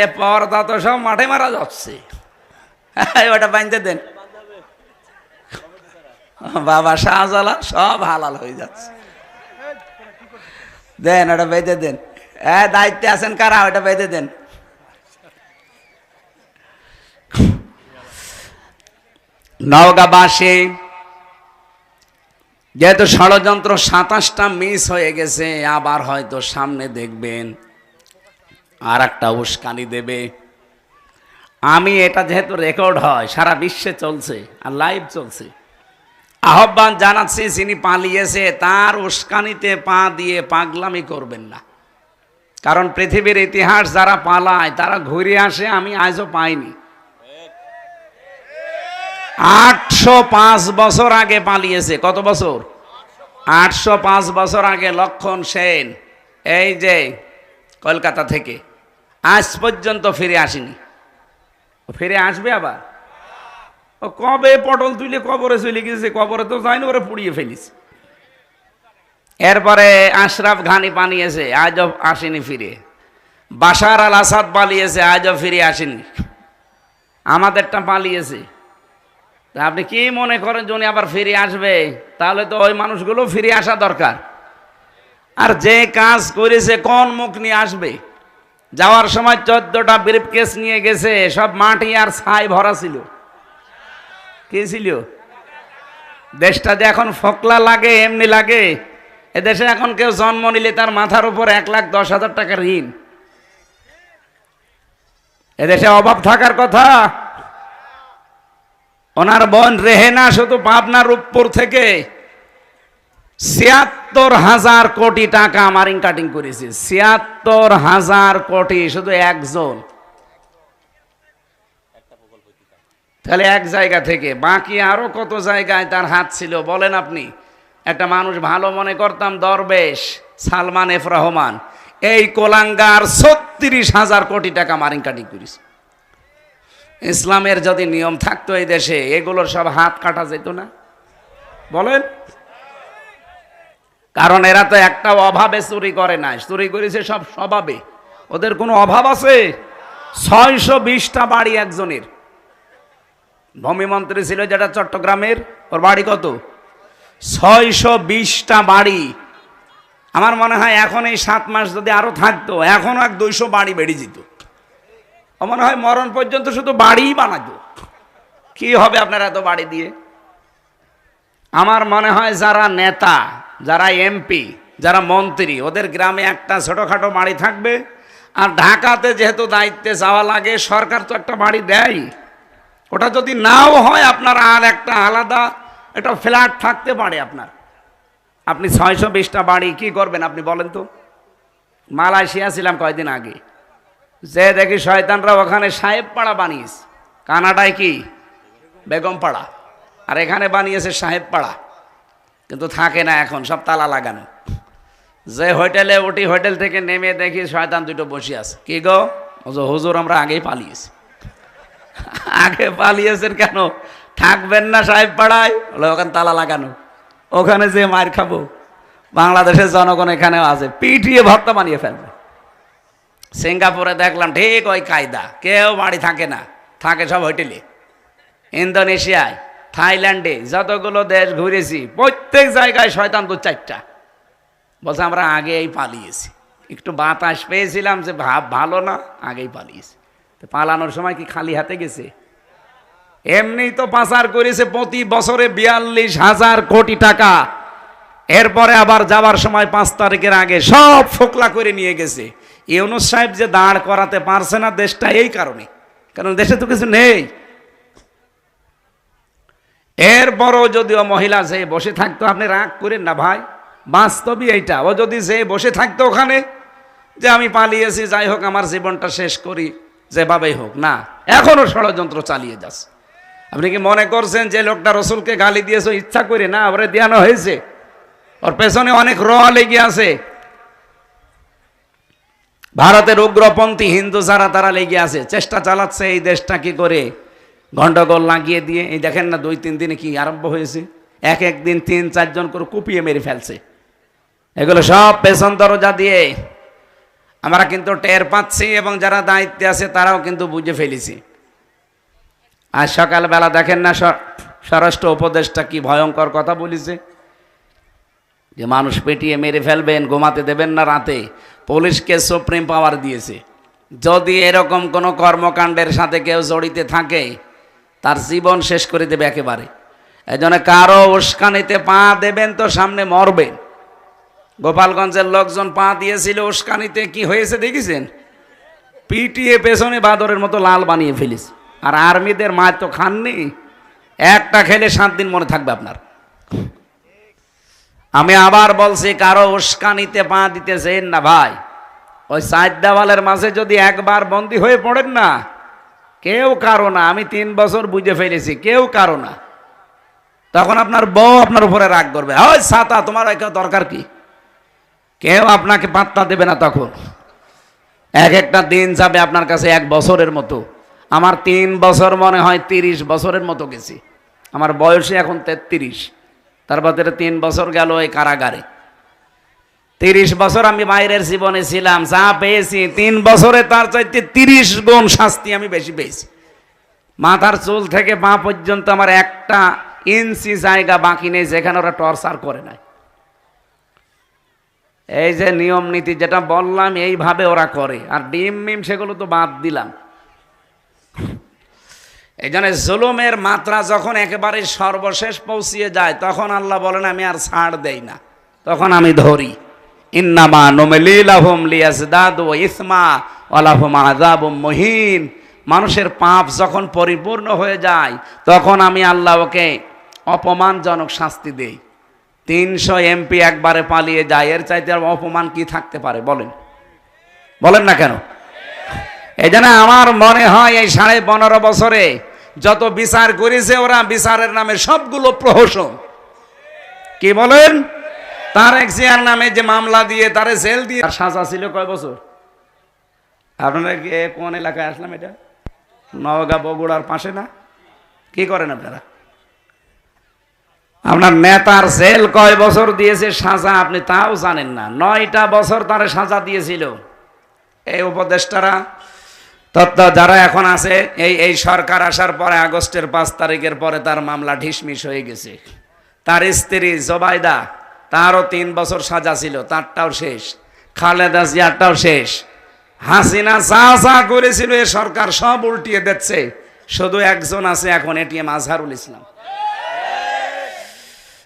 এ পর্দা তো সব মাঠে মারা যাচ্ছে, ওটা বাঁধতে দেন বাবা, শাহজালাল সব হালাল হয়ে যাচ্ছে, দেন ওটা বেঁধে দেন। দায়িত্বে আছেন কারা, ওটা বেঁধে দেন। নওগাঁবাসী যেহেতু ষড়যন্ত্র 27টা মিস হয়ে গেছে, আবার হয়তো সামনে দেখবেন আর একটা উস্কানি দেবে। আমি এটা যেহেতু রেকর্ড হয়, সারা বিশ্বে চলছে আর লাইভ চলছে, আহ্বান জানাচ্ছি, যিনি পালিয়েছে তার উস্কানিতে পা দিয়ে পাগলামি করবেন না। কারণ পৃথিবীর ইতিহাস যারা পালায় তারা ঘুরে আসে, আমি আজও পাইনি। 805 বছর আগে পালিয়েছে। কত বছর? 805 বছর আগে লক্ষণ সেন এই যে কলকাতা থেকে আজ পর্যন্ত ফিরে আসেনি। ফিরে আসবে আবার? ও কবে পটল তুলে কবরে চলে গেছে, কবরে তো যায়নি, ওরা পুড়িয়ে ফেলিছে। এরপরে আশরাফ ঘানি পালিয়েছে, আজও আসেনি ফিরে। বাশার আল আসাদ পালিয়েছে, আজও ফিরে আসেনি। আমাদেরটা পালিয়েছে। তা আপনি কি মনে করেন যে উনি আবার ফিরে আসবে? তাহলে তো ওই মানুষগুলো ফিরে আসা দরকার। আর যে কাজ করেছে কোন মুখ নিয়ে আসবে? যাওয়ার সময় 14টা ব্রিফকেস নিয়ে গেছে, সব মাটি আর ছাই ভরা ছিল। কি ছিল? দেশটা যে এখন ফকলা লাগে এমনি লাগে। এদেশে এখন কেউ জন্ম নিলে তার মাথার উপর 1,10,000 টাকা ঋণ। এদেশে অভাব থাকার কথা? ওনার বোন রেহেনা শুধু পাবনা রূপপুর থেকে ৭৬,০০০ কোটি টাকা মারিং কাটিং করেছে। ৭৬,০০০ কোটি শুধু একজন। তাহলে এক জায়গা থেকে বাকি আরো কত জায়গায় তার হাত ছিল বলেন আপনি? একটা মানুষ ভালো মনে করতাম, দরবেশ সালমান এফ রহমান, এই কোলাঙ্গার ৩৬,০০০ কোটি টাকা মারিং কাটিং করেছে। ইসলামের যদি নিয়ম থাকতো এই দেশে, এগুলোর সব হাত কাটা যেত না? বলেন। কারণ এরা তো একটা অভাবে চুরি করে না, চুরি করেছে সব স্বভাবে। ওদের কোনো অভাব আছে? ৬২০টা বাড়ি একজনের। ভূমিমন্ত্রী ছিল যেটা চট্টগ্রামের, ওর বাড়ি কত? ৬২০টা বাড়ি। আমার মনে হয় এখন এই 7 মাস যদি আরো থাকতো, এখন এক 200 বাড়ি বেড়ে যেত। আমার মনে হয় মরণ পর্যন্ত শুধু বাড়িই বানাতো। কি হবে আপনারা এত বাড়ি দিয়ে? আমার মনে হয় যারা নেতা, যারা এমপি, যারা মন্ত্রী, ওদের গ্রামে একটা ছোটখাটো বাড়ি থাকবে। আর ঢাকাতে যেহেতু দায়িত্বে যাওয়া লাগে, সরকার তো একটা বাড়ি দেয়। ওটা যদি নাও হয়, আপনার আর একটা আলাদা একটা ফ্ল্যাট থাকতে পারে আপনার। আপনি ৬২০টা বাড়ি কি করবেন আপনি বলেন তো? মালয়েশিয়া ছিলাম কয়দিন আগে, যে দেখি শয়তানরা ওখানে সাহেব পাড়া বানিয়েছে। কানাডায় কি বেগম পাড়া, আর এখানে বানিয়েছে সাহেব পাড়া। কিন্তু থাকে না এখন, সব তালা লাগানো। যে হোটেলে উঠি, হোটেল থেকে নেমে দেখি শয়তান দুটো বসে আছে। কি গো? হুজুর আমরা আগেই পালিয়েছি। আগে পালিয়েছেন কেন? থাকবেন না সাহেব পাড়ায়? ওখানে তালা লাগানো, ওখানে যে মার খাবো। বাংলাদেশের জনগণ এখানেও আছে, পিটিয়ে ভর্তা বানিয়ে ফেলবে। সিঙ্গাপুরে দেখলাম ঠিক ওই কায়দা, কেউ বাড়ি থাকে না, থাকে সব হোটেলে। ইন্দোনেশিয়ায়, থাইল্যান্ডে, যতগুলো দেশ ঘুরেছি প্রত্যেক জায়গায় শয়তান 2-4টা। বলছে আমরা আগেই পালিয়েছি, একটু বাতাস পেয়েছিলাম যে ভাব ভালো না, আগেই পালিয়েছি। তো পালানোর সময় কি খালি হাতে গেছে? এমনি তো পাচার করেছে প্রতি বছরে ৪২,০০০ কোটি টাকা। এরপরে আবার যাওয়ার সময় 5 তারিখের আগে সব ফোকলা করে নিয়ে গেছে। ইউনূস সাহেব যে দাঁড় করাতে পারছে না দেশটা এই কারণে, কারণ দেশে তো কিছু নেই। এরপরও যদিও মহিলা যে বসে থাকতো, আপনি রাগ করেন না ভাই, বাস্তবই এইটা। ও যদি যে বসে থাকতো ওখানে, যে আমি পালিয়েছি, যাই হোক আমার জীবনটা শেষ করি যেভাবেই হোক, না, এখনো ষড়যন্ত্র চালিয়ে যাচ্ছে। আপনি কি মনে করছেন যে লোকটা রসুলকে গালি দিয়েছে ইচ্ছা করে? না, ওরে দেওয়ানো হয়েছে। ওর পেছনে অনেক লেগে আছে। ভারতের উগ্রপন্থী হিন্দু যারা, তারা লেগে আছে, চেষ্টা চালাচ্ছে এই দেশটা কি করে গন্ডগোল লাগিয়ে দিয়ে। এই দেখেন না 2-3 দিনে কি আরম্ভ হয়েছে, এক দিন 3-4 জন করে কুপিয়ে মেরে ফেলছে। এগুলো সব পেছন দরজা দিয়ে আমরা কিন্তু টের পাচ্ছি, এবং যারা দায়িত্বে আছে তারাও কিন্তু বুঝে ফেলেছি। আজ সকালবেলা দেখেন না স্বরাষ্ট্র উপদেষ্টা কি ভয়ঙ্কর কথা বলেছে, যে মানুষ পেটিয়ে মেরে ফেলবেন, ঘুমাতে দেবেন না রাতে। পুলিশকে সুপ্রিম পাওয়ার দিয়েছে, যদি এরকম কোনো কর্মকাণ্ডের সাথে কেউ জড়িত থাকে তার জীবন শেষ করে দেবে একেবারে। এই জন্য কারো উস্কানিতে পা দেবেন তো সামনে মরবেন। গোপালগঞ্জের লোকজন পা দিয়েছিল উস্কানিতে, কি হয়েছে দেখেছেন? পিটিয়ে পেছনে বাদরের মতো লাল বানিয়ে ফেলিস। আর আর্মিদের মার তো খাননি, একটা খেলে 7 দিন মনে থাকবে আপনার। আমি আবার বলছি, কারো উস্কানিতে পা দিতেছেন না ভাই। ওই 4 দেওয়ালের মাঝে যদি একবার বন্দী হয়ে পড়েন না, কেউ কারো না। আমি 3 বছর বুঝে ফেলেছি, কেউ কারো না। তখন আপনার বউ আপনার উপরে রাগ করবে, ওই ছাতা তোমার কেউ দরকার কি? কেউ আপনাকে পাত্তা দেবে না তখন। একটা দিন যাবে আপনার কাছে 1 বছরের মতো। আমার 3 বছর মনে হয় 30 বছরের মতো গেছি। আমার বয়সে এখন 33, তার ভিতরে 3 বছর গেল এই কারাগারে। 30 বছর আমি বাইরের জীবনে ছিলাম, যা পেয়েছি 3 বছরে তার চাইতে 30 গুণ শাস্তি আমি বেশি পেয়েছি। মাথার চুল থেকে পা পর্যন্ত আমার একটা ইঞ্চি জায়গা বাকি নেই যেখানে ওরা টর্চার করে নাই। এই যে নিয়ম নীতি যেটা বললাম এইভাবে ওরা করে, আর ডিম মিম সেগুলো তো বাদ দিলাম। এই জন্য জুলুমের মাত্রা যখন একেবারে সর্বশেষ পৌঁছিয়ে যায় তখন আল্লাহ বলেন আমি আর ছাড় দেই না, তখন আমি ধরি। ইন্নামা নুমলি লাহুম লিয়াজদাদু ইসমা ওয়া লাহুম আযাবুম মুহিন। মানুষের পাপ যখন পরিপূর্ণ হয়ে যায় তখন আমি আল্লাহ ওকে অপমানজনক শাস্তি দেই। 300 এমপি একবারে পালিয়ে যায়, এর চাইতে আর অপমান কি থাকতে পারে বলেন? বলেন না কেন? এই জন্য আমার মনে হয় এই 15.5 বছরে যত বিচার করেছে ওরা বিচারের নামে সবগুলো প্রহসন। কি বলেন? তারেক জিয়ার নামে যে মামলা দিয়ে তারে জেল দিয়ে সাজা ছিল কয় বছর? আপনারা কি কোন এলাকায় আসলাম? এটা নওগাঁ বগুড়ার পাশে না? কি করেন আপনারা? আপনার নেতার জেল কয় বছর দিয়েছে সাজা আপনি তাও জানেন না। 9টা বছর তারে সাজা দিয়েছিল এই উপদেষ্টারা। তত্ত্ব যারা এখন আছে এই সরকার আসার পরে আগস্টের 5 তারিখের পরে তার মামলা ঢিসমিস হয়ে গেছে। তার স্ত্রী জোবাইদা, তারও 3 বছর সাজা ছিল, তারটাও শেষ। খালেদা জিয়ারটাও শেষ। হাসিনা যা যা করেছিল এ সরকার সব উল্টিয়ে দিচ্ছে। শুধু একজন আছে এখন, এটিএম আজহারুল ইসলাম।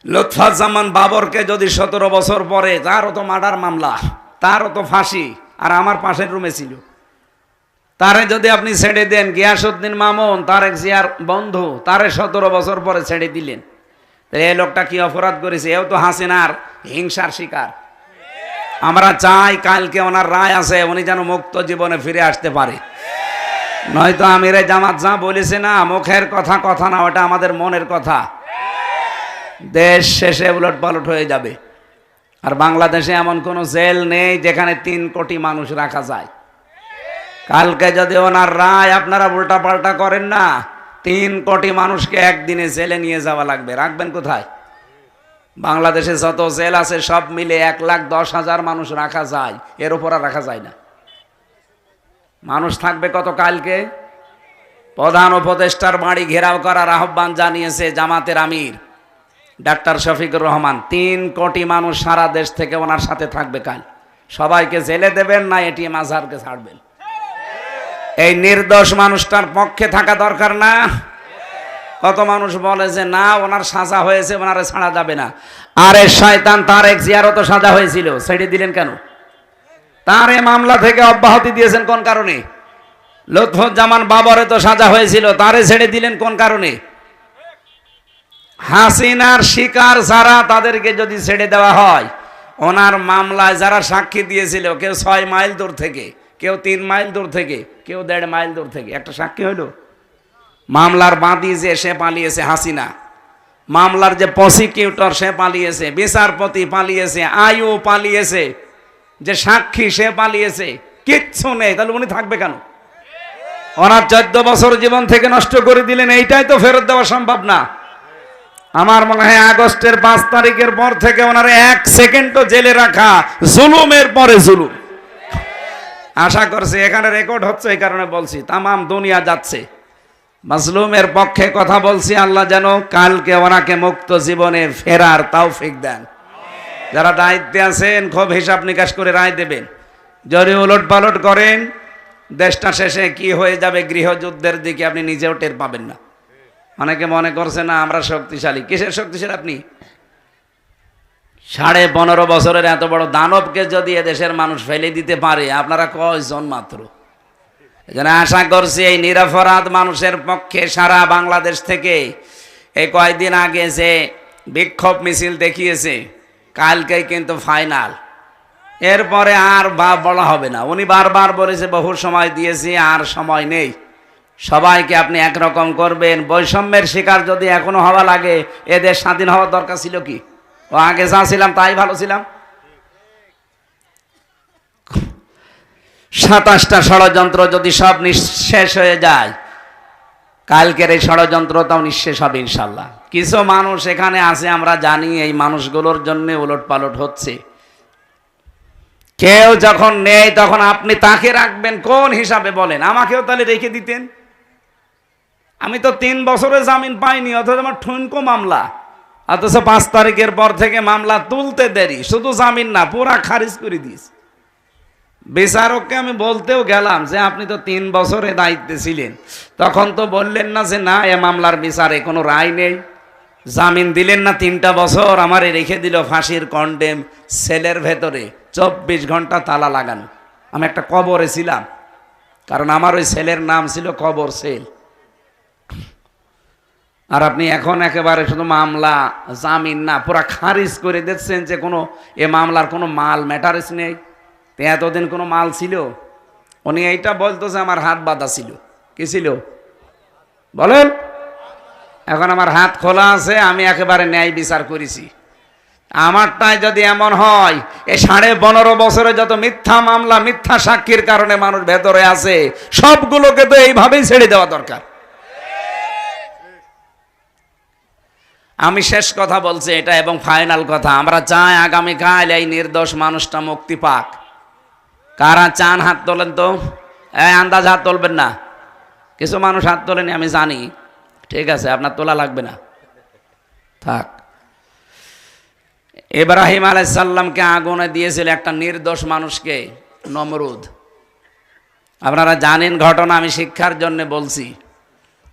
লুৎফুজ্জামান বাবরকে যদি 17 বছর পরে, তারও তো মার্ডার মামলা, তারও তো ফাঁসি, আর আমার পাশের রুমে ছিল। তারে যদি আপনি ছেড়ে দেন, গিয়াসউদ্দিন মামুন তারেক জিয়ার বন্ধু, তারে 17 বছর পরে ছেড়ে দিলেন, এই লোকটা কি অপরাধ করেছে? এও তো হাসিনার হিংসার শিকার। আমরা চাই কালকে ওনার রায় আছে, উনি যেন মুক্ত জীবনে ফিরে আসতে পারে। নয়তো আমিরে জামাত যা বলেছে না, মুখের কথা কথা না, ওটা আমাদের মনের কথা। দেশ শেষে উলট পালট হয়ে যাবে। আর বাংলাদেশে এমন কোনো জেল নেই যেখানে 3 কোটি মানুষ রাখা যায়। কালকে যদি ওনার রায় আপনারা উল্টা পাল্টা করেন না, 3 কোটি মানুষকে একদিনে জেলে নিয়ে যাওয়া লাগবে। রাখবেন কোথায়? বাংলাদেশে যত জেল আছে সব মিলে 1,10,000 মানুষ রাখা যায়, এর উপর আর রাখা যায় না। মানুষ থাকবে কত কালকে? প্রধান উপদেষ্টার বাড়ি ঘেরাও করার আহ্বান জানিয়েছে জামাতের আমির ডাক্তার শফিকুর রহমান। 3 কোটি মানুষ সারা দেশ থেকে ওনার সাথে থাকবে কাল। সবাইকে জেলে দেবেন না এটিএম আজহারকে ছাড়বেন? এই নির্দোষ মানুষটার পক্ষে থাকা দরকার না? কত মানুষ বলে যে না ওনার সাজা হয়েছে, ওনারে ছাড়া যাবে না। আরে শয়তান, তারেক জিয়ারও তো সাজা হয়েছিল, ছেড়ে দিলেন কেন? তারে মামলা থেকে অব্যাহতি দিয়েছেন কোন কারণে? লুৎফুজ্জামান বাবরে তো সাজা হয়েছিল, তারে ছেড়ে দিলেন কোন কারণে? হাসিনার শিকার যারা, তাদেরকে যদি ছেড়ে দেওয়া হয়, ওনার মামলায় যারা সাক্ষী দিয়েছিল, কেউ 6 মাইল দূর থেকে, কেউ 3 মাইল দূর থেকে, কেউ 1.5 মাইল দূর থেকে, একটা সাক্ষী হইল। মামলার বাদী যে সে পালিয়েছে হাসিনা, মামলার যে প্রসিকিউটর সে পালিয়েছে, বিচারপতি পালিয়েছে, আইও পালিয়েছে, যে সাক্ষী সে পালিয়েছে, কিচ্ছু নেই। তাহলে উনি থাকবে কেন? ওনার 14 বছর জীবন থেকে নষ্ট করে দিলেন, এইটাই তো ফেরত দেওয়া সম্ভব না। আমার মনে হয় আগস্টের 5 তারিখের পর থেকে ওনার 1 সেকেন্ডও জেলে রাখা জুলুমের পরে জুলুম। আশা করছি এখানে রেকর্ড হচ্ছে, এই কারণে বলছি, তামাম দুনিয়া যাচ্ছে। মাজলুমের পক্ষে কথা বলছি, আল্লাহ যেন কালকে ওনাকে মুক্ত জীবনে ফেরার তৌফিক দেন। যারা দায়িত্বে আছেন খুব হিসাব নিকাশ করে রায় দেবেন। যদি উলট পালট করেন, দেশটা শেষে কি হয়ে যাবে গৃহযুদ্ধের দিকে আপনি নিজেও টের পাবেন না। অনেকে মনে করছে না আমরা শক্তিশালী। কিসের শক্তিশালী আপনি? 15.5 বছরের এত বড় দানবকে যদি এদেশের মানুষ ফেলে দিতে পারে, আপনারা কয়জন মাত্র? এজন্য আশা করছি এই নিরপরাধ মানুষের পক্ষে সারা বাংলাদেশ থেকে এই কয়েকদিন আগে যে বিক্ষোভ মিছিল দেখিয়েছে, কালকেই কিন্তু ফাইনাল। এরপরে আর বলা হবে না। উনি বারবার বলেছে বহু সময় দিয়েছি, আর সময় নেই। সবাইকে আপনি একরকম করবেন। বৈষম্যের শিকার যদি এখনো হওয়া লাগে, এদের স্বাধীন হওয়ার দরকার ছিল কি? ও আগে যা ছিলাম তাই ভালো ছিলাম। 27টা ষড়যন্ত্র যদি সব নিঃশেষ হয়ে যায়, কালকের এই ষড়যন্ত্রটাও নিঃশেষ হবে ইনশাল্লাহ। কিছু মানুষ এখানে আছে, আমরা জানি এই মানুষগুলোর জন্য উলট পালট হচ্ছে। কেউ যখন নেই তখন আপনি তাকে রাখবেন কোন হিসাবে বলেন? আমাকেও তাহলে রেখে দিতেন। আমি তো 3 বছরে জামিন পাইনি, অথচ আমার ঠুনকো মামলা, অথচ 5 তারিখের পর থেকে মামলা তুলতে দেরি, শুধু জামিন না পুরা খারিজ করে দিয়েছে। বিচারককে আমি বলতেও গেলাম যে আপনি তো 3 বছরে দায়িত্বে ছিলেন, তখন তো বললেন না যে না এ মামলার বিচারে কোনো রায় নেই, জামিন দিলেন না 3টা বছর, আমারে রেখে দিল ফাঁসির কন্ডেম সেলের ভেতরে 24 ঘন্টা তালা লাগানো। আমি একটা কবরে ছিলাম, কারণ আমার ওই সেলের নাম ছিল কবর সেল। আর আপনি এখন একেবারে শুধু মামলা জামিন না পুরা খারিজ করে দিচ্ছেন যে কোনো এ মামলার কোনো মাল ম্যাটারেস নেই। এতদিন কোনো মাল ছিল? উনি এইটা বলতো যে আমার হাত বাঁধা ছিল। কি ছিল বলেন? এখন আমার হাত খোলা আছে, আমি একেবারে ন্যায় বিচার করেছি। আমারটাই যদি এমন হয়, এই 15.5 বছরে যত মিথ্যা মামলা মিথ্যা সাক্ষীর কারণে মানুষ ভেতরে আছে, সবগুলোকে তো এইভাবেই ছেড়ে দেওয়া দরকার। আমি শেষ কথা বলছি এটা, এবং ফাইনাল কথা, আমরা চাই আগামীকাল এই নির্দোষ মানুষটা মুক্তি পাক। কারা চান হাত তোলেন তো? আন্দাজ হাত তুলবেন না, কিছু মানুষ হাত তোলেনি আমি জানি, ঠিক আছে আপনার তোলা লাগবে না, থাক। ইব্রাহিম আলাইহিস সালামকে আগুনে দিয়েছিল একটা নির্দোষ মানুষকে, নমরুদ। আপনারা জানেন ঘটনা, আমি শিক্ষার জন্য বলছি।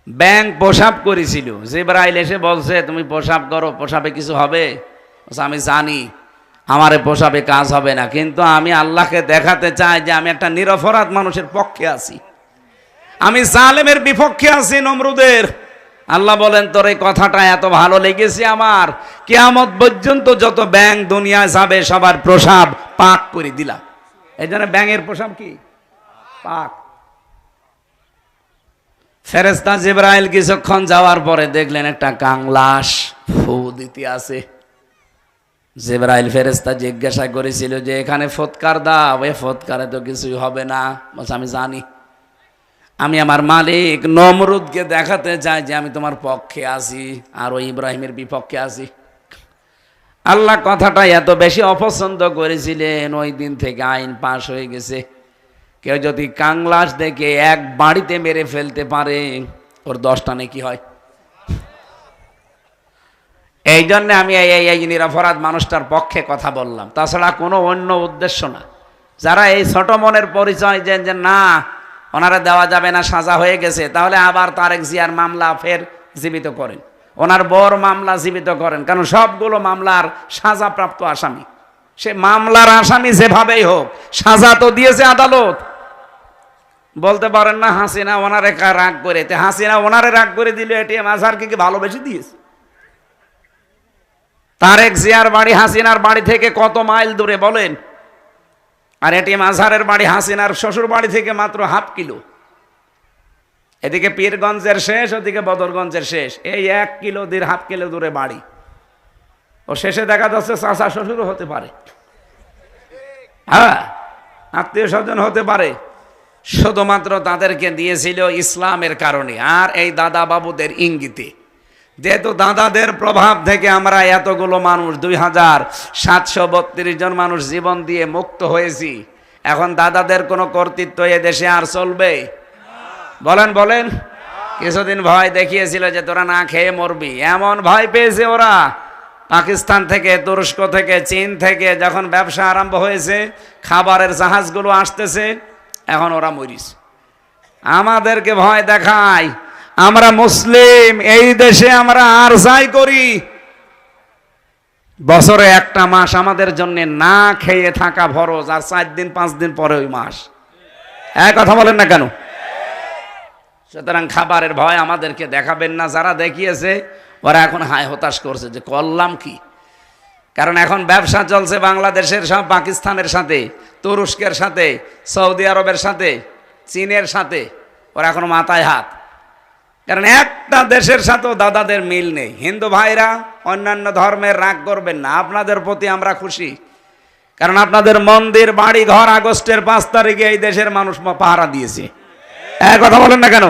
ব্যাঙ প্রসাব করেছিল, জিবরাইল এসে বলছে তুমি প্রসাব করো, প্রসাবে কিছু হবে? আমি জানি আমারে প্রসাবে কাজ হবে না, কিন্তু আমি আল্লাহকে দেখাতে চাই যে আমি একটা নিরপরাধ মানুষের পক্ষে আছি, আমি জালেমের বিপক্ষে আছি নমরুদের। আল্লাহ বলেন তোর এই কথাটা এত ভালো লেগেছে আমার, কিয়ামত পর্যন্ত যত ব্যাঙ দুনিয়ায় যাবে সবার প্রসাব পাক করে দিলাম। এই জন্য ব্যাঙের প্রসাব কি পাক। ফেরেশতা জিবরাইল কিছুক্ষণ যাওয়ার পরে দেখলেন একটা কাংলাস ফু দিতে আছে। জিবরাইল ফেরেশতা জিজ্ঞাসা করেছিল যে এখানে ফৎকার দাও, এ ফৎকারে তো কিছুই হবে না। বলছে আমি জানি, আমি আমার মালিক নমরুদকে দেখাতে চাই যে আমি তোমার পক্ষে আছি আর ওই ইব্রাহিমের বিপক্ষে আছি। আল্লাহ কথাটা এত বেশি অপছন্দ করেছিলেন, ওই দিন থেকে আইন পাশ হয়ে গেছে, কেউ যদি কাংলাস দেখে এক বাড়িতে মেরে ফেলতে পারে ওর 10টা নেকি হয়। এই জন্য আমি এই নিরপরাধ মানুষটার পক্ষে কথা বললাম, তাছাড়া কোনো অন্য উদ্দেশ্য না। যারা এই ছোট মনের পরিচয় যে না ওনারা দেওয়া যাবে না, সাজা হয়ে গেছে, তাহলে আবার তারেক জিয়ার মামলা ফের জীবিত করেন, ওনার বর মামলা জীবিত করেন, কারণ সবগুলো মামলার সাজাপ্রাপ্ত আসামি। সে মামলার আসামি যেভাবেই হোক, সাজা তো দিয়েছে আদালত। বলতে পারেন না হাসিনা ওনারে রাগ করে, হাসিনা ওনারে রাগ করে দিল, এটিএম আজহারকে কি ভালোবেসে দিয়েছে? তারেক জিয়ার বাড়ি হাসিনার বাড়ি থেকে কত মাইল দূরে বলেন, আর এটিএম আজহারের বাড়ি হাসিনার শ্বশুর বাড়ি থেকে মাত্র ½ কিলো। এদিকে পীরগঞ্জের শেষ, ওদিকে বদরগঞ্জের শেষ, এই 1 কিলো 1.5 কিলো দূরে বাড়ি। ও শেষে দেখা যাচ্ছে চাচা শ্বশুরও হতে পারে, হ্যাঁ আত্মীয় স্বজন হতে পারে। শুধুমাত্র তাদেরকে দিয়েছিল ইসলামের কারণে আর এই দাদা বাবুদের ইঙ্গিতে। যেহেতু দাদাদের প্রভাব থেকে আমরা এতগুলো মানুষ 2732 জন মানুষ জীবন দিয়ে মুক্ত হয়েছি, এখন দাদাদের কোনো কর্তৃত্ব এ দেশে আর চলবে? বলেন বলেন। কিছুদিন ভয় দেখিয়েছিল যে তোরা না খেয়ে মরবি, এমন ভয় পেয়েছে ওরা। পাকিস্তান থেকে, তুরস্ক থেকে, চীন থেকে যখন ব্যবসা আরম্ভ হয়েছে, খাবারের জাহাজগুলো আসতেছে, এখন ওরা মরিস। আমাদেরকে ভয় দেখায়, আমরা মুসলিম, এই দেশে আমরা আর যাই করি, বছরে একটা মাস আমাদের জন্য না খেয়ে থাকা ফরজ, আর 4 দিন 5 দিন পরে ওই মাস। এক কথা বলেন না কেন? সুতরাং খাবারের ভয় আমাদেরকে দেখাবেন না। যারা দেখিয়েছে ওরা এখন হায় হতাশ করছে যে করলাম কি। কারণ এখন ব্যবসা চলছে বাংলাদেশের সব পাকিস্তানের সাথে, তুরস্কের সাথে, সৌদি আরবের সাথে, চীনের সাথে, ওরা এখন মাথায় হাত। কারণ একটা দেশের সাথেও দাদাদের মিল নেই। হিন্দু ভাইরা অন্যান্য ধর্মের রাগ করবেন না, আপনাদের প্রতি আমরা খুশি, কারণ আপনাদের মন্দির বাড়ি ঘর আগস্টের 5 তারিখে এই দেশের মানুষ পাহারা দিয়েছে। এক কথা বলেন না কেন?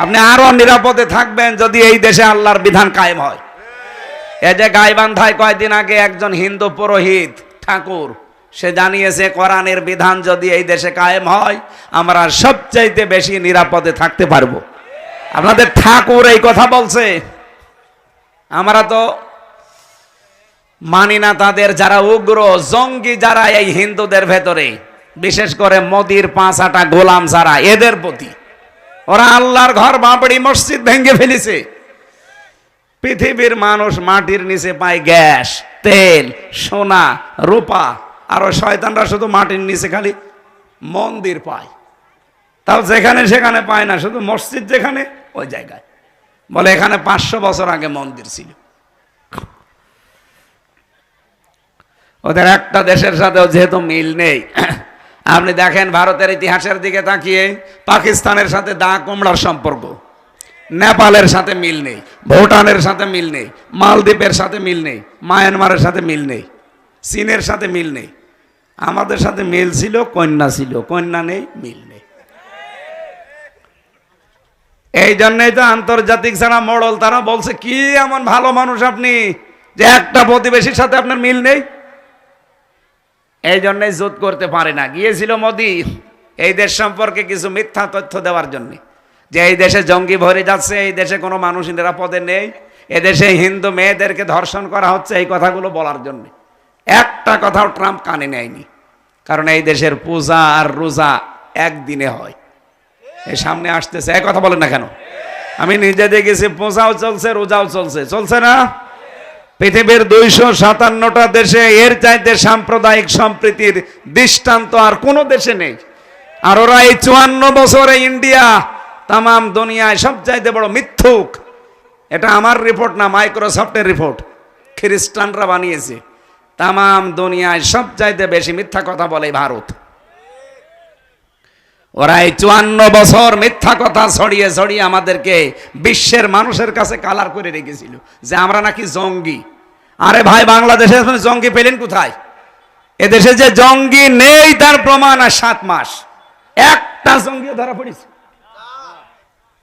আপনি আরো নিরাপদে থাকবেন যদি এই দেশে আল্লাহর বিধান কায়েম হয়। এই যে গাইবান্ধায় কয়েকদিন আগে একজন হিন্দু পুরোহিত ঠাকুর সে জানিয়েছে কোরআনের বিধান যদি এই দেশে কায়েম হয় আমরা সবচাইতে বেশি নিরাপদে থাকতে পারবো। আপনাদের ঠাকুর এই কথা বলছে। আমরা তো মানি না তাদের, যারা উগ্র জঙ্গি যারা এই হিন্দুদের ভেতরে, বিশেষ করে মোদির 5 গোলাম যারা, এদের প্রতি ওরা আল্লাহর ঘর বাবরি মসজিদ ভেঙে ফেলেছে। পৃথিবীর মানুষ মাটির নিচে পায় গ্যাস, তেল, সোনা, রূপা, আর ওই শয়তানরা শুধু মাটির নিচে খালি মন্দির পায়। তাও যেখানে সেখানে পায় না, শুধু মসজিদ যেখানে ওই জায়গায় বলে এখানে 500 বছর আগে মন্দির ছিল। ওদের একটা দেশের সাথেও যেহেতু মিল নেই। আপনি দেখেন ভারতের ইতিহাসের দিকে তাকিয়ে, পাকিস্তানের সাথে দা কুমড়ার সম্পর্ক, নেপালের সাথে মিল নেই, ভুটানের সাথে মিল নেই, মালদ্বীপের সাথে মিল নেই, মায়ানমারের সাথে মিল নেই, চীনের সাথে মিল নেই। আমাদের সাথে মিল ছিল, কন্যা ছিল, কন্যা নেই, মিল নেই। এই জন্যই তো আন্তর্জাতিক যারা মোড়ল তারা বলছে, কি এমন ভালো মানুষ আপনি যে একটা প্রতিবেশীর সাথে আপনার মিল নেই। এই জন্যই জোট করতে পারে না। গিয়েছিল মোদি এই দেশ সম্পর্কে কিছু মিথ্যা তথ্য দেওয়ার জন্য, যে এই দেশে জঙ্গি ভরে যাচ্ছে, এই দেশে কোনো মানুষ নিরাপদে নেই, এদেশে হিন্দু মেয়েদেরকে ধর্ষণ করা হচ্ছে, এই কথাগুলো বলার জন্য। একটা কথাও ট্রাম্প কানে নেয়নি, কারণ এই দেশের পূজা আর রোজা একদিনে হয়। এই সামনে আসতেছে, এক কথা বলেন না কেন? আমি নিজে দেখেছি, পূজাও চলছে, রোজাও চলছে, চলছে না? পৃথিবীর 257টা দেশে এর চাইতে সাম্প্রদায়িক সম্প্রীতির দৃষ্টান্ত আর কোনো দেশে নেই। আর ওরা এই 54 বছরে ইন্ডিয়া তামাম দুনিয়ায় সবচাইতে বড় মিথ্যুক। এটা আমার রিপোর্ট না, মাইক্রোসফটের রিপোর্ট, খ্রিস্টানরা বানিয়েছে। তামাম দুনিয়ায় সবচাইতে বেশি মিথ্যা কথা বলে ভারত। ওরা এই 54 বছর মিথ্যা কথা ছড়িয়ে ছড়িয়ে আমাদেরকে বিশ্বের মানুষের কাছে কালার করে রেখেছিল যে আমরা নাকি জঙ্গি। আরে ভাই, বাংলাদেশে জঙ্গি পেলেন কোথায়? এদেশে যে জঙ্গি নেই তার প্রমাণ আর 7 মাস একটা জঙ্গি ধরা পড়েছে।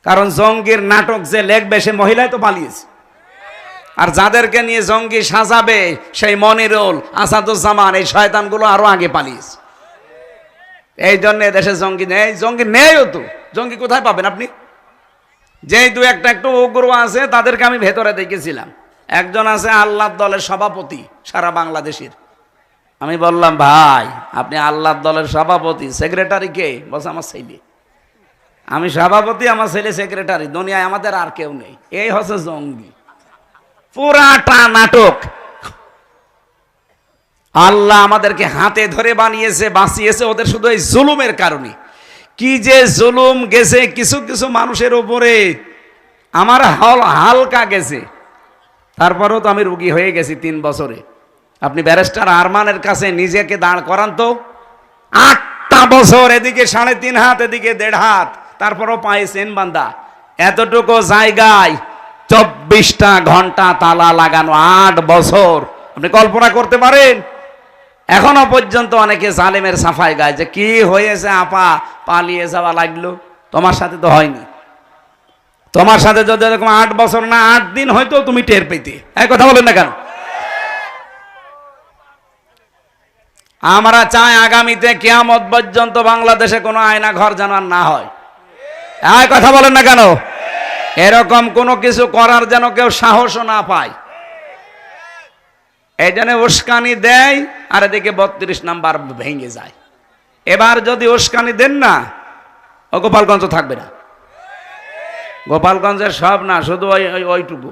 কারণ জঙ্গির নাটক যে লেখবে সে মহিলাই তো পালিয়েছে, আর যাদেরকে নিয়ে জঙ্গি সাজাবে সেই মনিরুল, আসাদুজ্জামান, এই শয়তানগুলো আরো আগে পালিয়েছে। এই জন্য দেশে জঙ্গি নেই। জঙ্গি নেইও তো, জঙ্গি কোথায় পাবেন আপনি? যেই 2-1টা একটু উগ্র আছে তাদেরকে আমি ভেতরে দেখেছিলাম। একজন আছে আল্লাহর দলের সভাপতি সারা বাংলাদেশের। আমি বললাম, ভাই আপনি আল্লাহর দলের সভাপতি, সেক্রেটারি কে? বলছে আমার ছেলে। আমি সভাপতি, আমার ছেলে সেক্রেটারি, দুনিয়ায় আমাদের আর কেউ নেই। এই হচ্ছে জঙ্গি, পুরাটা নাটক। আল্লাহ আমাদেরকে হাতে ধরে বানিয়েছে, বাঁচিয়েছে ওদের শুধু এই জুলুমের কারণে। কি যে জুলুম গেছে কিছু কিছু মানুষের উপরে, আমার হালকা গেছে। তারপরেও তো আমি রুগী হয়ে গেছি 3 বছরে। আপনি ব্যারিস্টার আরমানের কাছে নিজেকে দাঁড় করান তো, 8টা বছর, এদিকে 3.5 হাত, এদিকে 1.5 হাত, তারপরও পায়ে চেন বান্ধা, এতটুকু জায়গায় 24টা ঘন্টা তালা লাগানো, 8 বছর। আপনি কল্পনা করতে পারেন? এখনো পর্যন্ত অনেকে জালেমের সাফাই গায় যে কি হয়েছে আপা, পালিয়ে যাওয়া লাগলো। তোমার সাথে তো হয়নি। তোমার সাথে যদি এরকম 8 বছর না 8 দিন হয়তো তুমি টের পেতে। এই কথা বলেন না কেন? আমরা চাই আগামীতে কিয়ামত পর্যন্ত বাংলাদেশে কোনো আয়না ঘর যেন আর না হয়। এই কথা বলেন না কেন? এরকম কোনো কিছু করার যেন কেউ সাহসও না পায়। এই জন্য উস্কানি দেয়, আর এদিকে 32 নাম্বার ভেঙে যায়। এবার যদি উস্কানি দেন না, ও গোপালগঞ্জ থাকবে না। গোপালগঞ্জের সব না, শুধু ওইটুকু।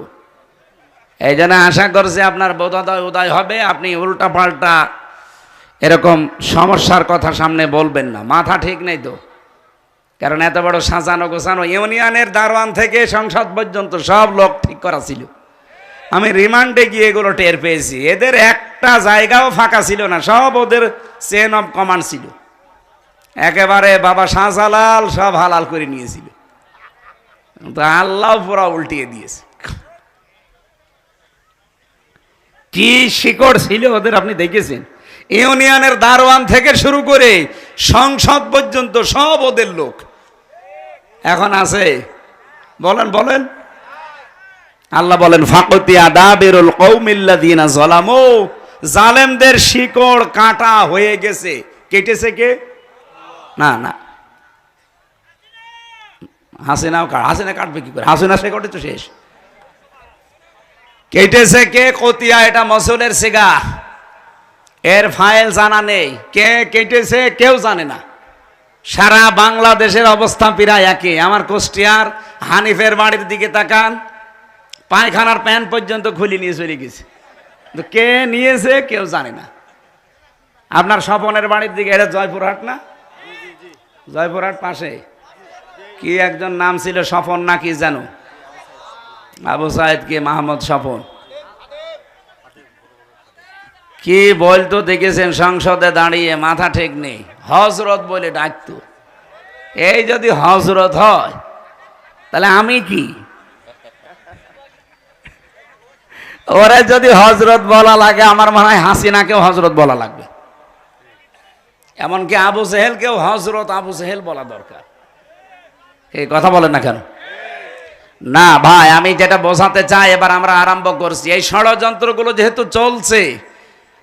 এই জন্য আশা করছি আপনার বোধোদয় উদয় হবে, আপনি উল্টা পাল্টা এরকম সমস্যার কথা সামনে বলবেন না। মাথা ঠিক নেই তো, কারণ এত বড় সাজানো গোছানো ইউনিয়নের দারোয়ান থেকে সংসদ পর্যন্ত সব লোক ঠিক করা ছিল। আমি রিমান্ডে গিয়ে এগুলো টের পেয়েছি। এদের একটা জায়গাও ফাঁকা ছিল না, সব ওদের চেন অফ কমান্ড ছিল। একেবারে বাবা শাহজালাল সব হালাল করে নিয়েছিল, তো আল্লাহ পুরা উল্টিয়ে দিয়েছে। কি শিকড় ছিল ওদের আপনি দেখেছেন? ইউনিয়নের দারোয়ান থেকে শুরু করে সংসদ পর্যন্ত সব ওদের লোক। এখন আছে? বলেন বলেন। আল্লাহ বলেন, ফাকতিয়া দাবিরুল কওমিল্লাযিনা যালামু, জালেমদের শিকড় কাটা হয়ে গেছে। কেটেছে কে? না না, হাসিনাও হাসিনা কাটবে কি করে? হাসিনা রেকর্ডে তো শেষ। কেটেছে কে কতিয়া, এটা মসুলের সিগা, এর ফাইল জানা নেই, কে কেটেছে কেউ জানে না। সারা বাংলাদেশের অবস্থা প্রায় একই। আমার কুষ্টিয়ার হানিফের বাড়ির দিকে তাকান, পায়খানার প্যান্ট পর্যন্ত খুলে নিয়ে চলে গেছে, কিন্তু কে নিয়েছে কেউ জানে না। আপনার স্বপনের বাড়ির দিকে, এটা জয়পুরহাট না? জয়পুরহাট পাশে কি একজন নাম ছিল স্বপন না কি জানো, আবু সাইদ কি মাহমুদ স্বপন কি বলতো দেখেছেন সংসদে দাঁড়িয়ে, মাথা ঠিক নেই, হজরত বলে ডাকতো। এই যদি হজরত হয় তাহলে আমি কি? ওরা যদি হজরত বলা লাগে, আমার মনে হয় হাসিনাকেও হজরত বলা লাগবে, এমনকি আবু সেহেলকেও হজরত আবু সেহেল বলা দরকার। এই কথা বলেন না কেন? না ভাই, আমি যেটা বোঝাতে চাই, এবার আমরা আরম্ভ করছি। এই ষড়যন্ত্রগুলো যেহেতু চলছে